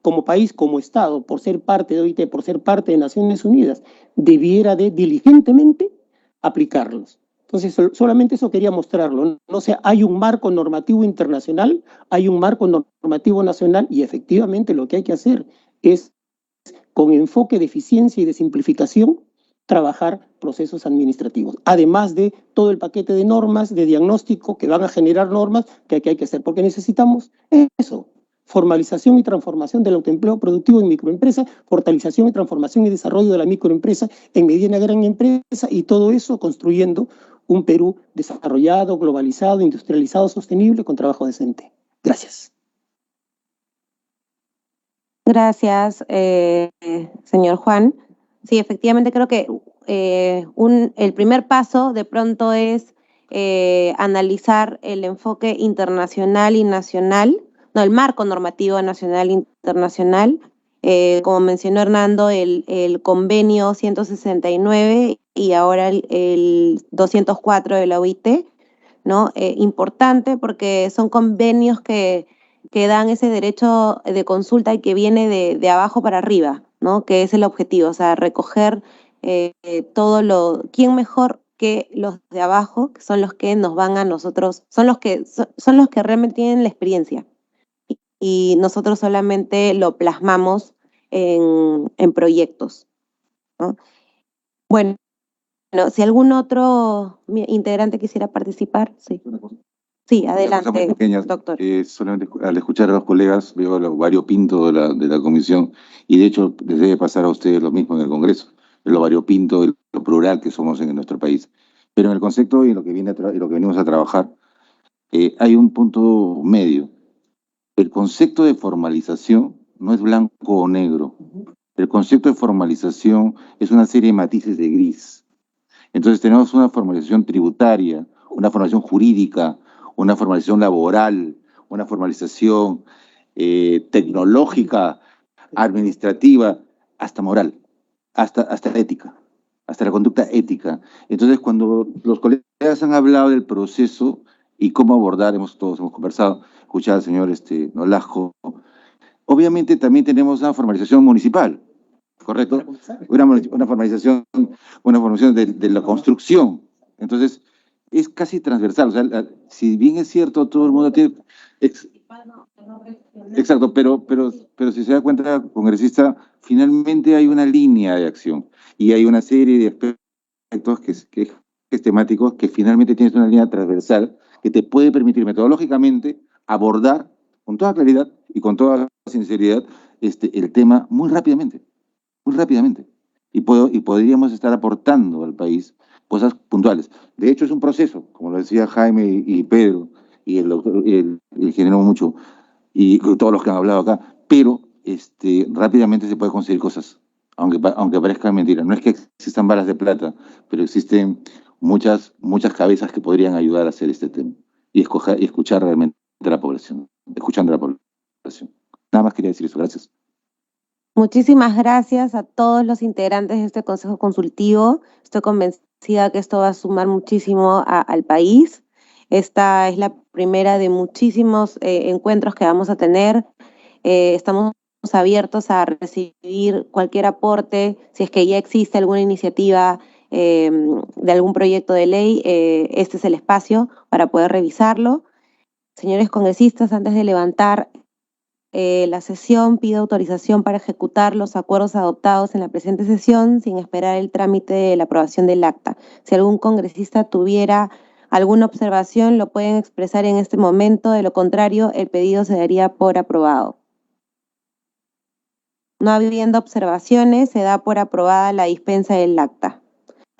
como país, como Estado, por ser parte de OIT, por ser parte de Naciones Unidas, debiera de diligentemente aplicarlos. Entonces, solamente eso quería mostrarlo, ¿no? O sea, hay un marco normativo internacional, hay un marco normativo nacional y efectivamente lo que hay que hacer es, con enfoque de eficiencia y de simplificación, trabajar procesos administrativos, además de todo el paquete de normas, de diagnóstico que van a generar normas que hay que hacer, porque necesitamos eso, formalización y transformación del autoempleo productivo en microempresa, fortalecización y transformación y desarrollo de la microempresa en mediana y gran empresa, y todo eso construyendo un Perú desarrollado, globalizado, industrializado, sostenible, con trabajo decente. Gracias. Gracias, señor Juan. Sí, efectivamente creo que el primer paso de pronto es analizar el enfoque internacional y nacional, no, el marco normativo nacional e internacional. Como mencionó Hernando, el convenio 169 y ahora el 204 de la OIT, ¿no? Importante porque son convenios que dan ese derecho de consulta y que viene de abajo para arriba, ¿no? Que es el objetivo, o sea, recoger ¿quién mejor que los de abajo, que son los que nos van a nosotros, son los que realmente tienen la experiencia? Y nosotros solamente lo plasmamos en proyectos, ¿no? Bueno, si algún otro integrante quisiera participar, sí. Sí, adelante, pequeña, doctor. Solamente al escuchar a los colegas veo lo variopinto de la comisión, y de hecho les debe pasar a ustedes lo mismo en el Congreso, lo variopinto, lo plural que somos en nuestro país. Pero en el concepto y en lo que venimos a trabajar, hay un punto medio. El concepto de formalización no es blanco o negro. El concepto de formalización es una serie de matices de gris. Entonces tenemos una formalización tributaria, una formalización jurídica, una formalización laboral, una formalización tecnológica, administrativa, hasta moral, hasta ética, hasta la conducta ética. Entonces, cuando los colegas han hablado del proceso y cómo abordar, todos hemos conversado, escuchado al señor Nolasco, obviamente también tenemos una formalización municipal, ¿correcto? Una formalización de la construcción. Entonces, es casi transversal. O sea, si bien es cierto, todo el mundo tiene... Exacto, pero si se da cuenta, congresista, finalmente hay una línea de acción y hay una serie de aspectos que es temáticos que finalmente tienes una línea transversal que te puede permitir metodológicamente abordar con toda claridad y con toda sinceridad el tema muy rápidamente. Y podríamos estar aportando al país cosas puntuales. De hecho, es un proceso, como lo decía Jaime y Pedro, y el doctor, el ingeniero Mucho, y todos los que han hablado acá, pero rápidamente se puede conseguir cosas, aunque parezca mentira. No es que existan balas de plata, pero existen muchas cabezas que podrían ayudar a hacer este tema y escuchar realmente a la población, escuchando a la población. Nada más quería decir eso. Gracias. Muchísimas gracias a todos los integrantes de este Consejo Consultivo. Estoy convencida que esto va a sumar muchísimo al país. Esta es la primera de muchísimos encuentros que vamos a tener. Estamos abiertos a recibir cualquier aporte, si es que ya existe alguna iniciativa de algún proyecto de ley, este es el espacio para poder revisarlo. Señores congresistas, antes de levantar la sesión, pido autorización para ejecutar los acuerdos adoptados en la presente sesión sin esperar el trámite de la aprobación del acta. Si algún congresista tuviera alguna observación, lo pueden expresar en este momento. De lo contrario, el pedido se daría por aprobado. No habiendo observaciones, se da por aprobada la dispensa del acta.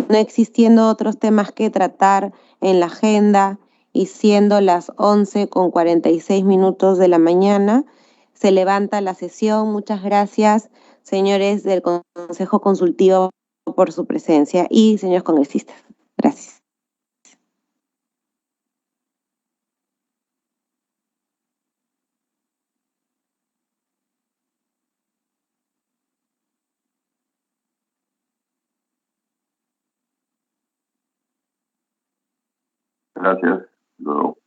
No existiendo otros temas que tratar en la agenda y siendo las 11:46 de la mañana, se levanta la sesión. Muchas gracias, señores del Consejo Consultivo, por su presencia y señores congresistas. Gracias. Gracias. Luego.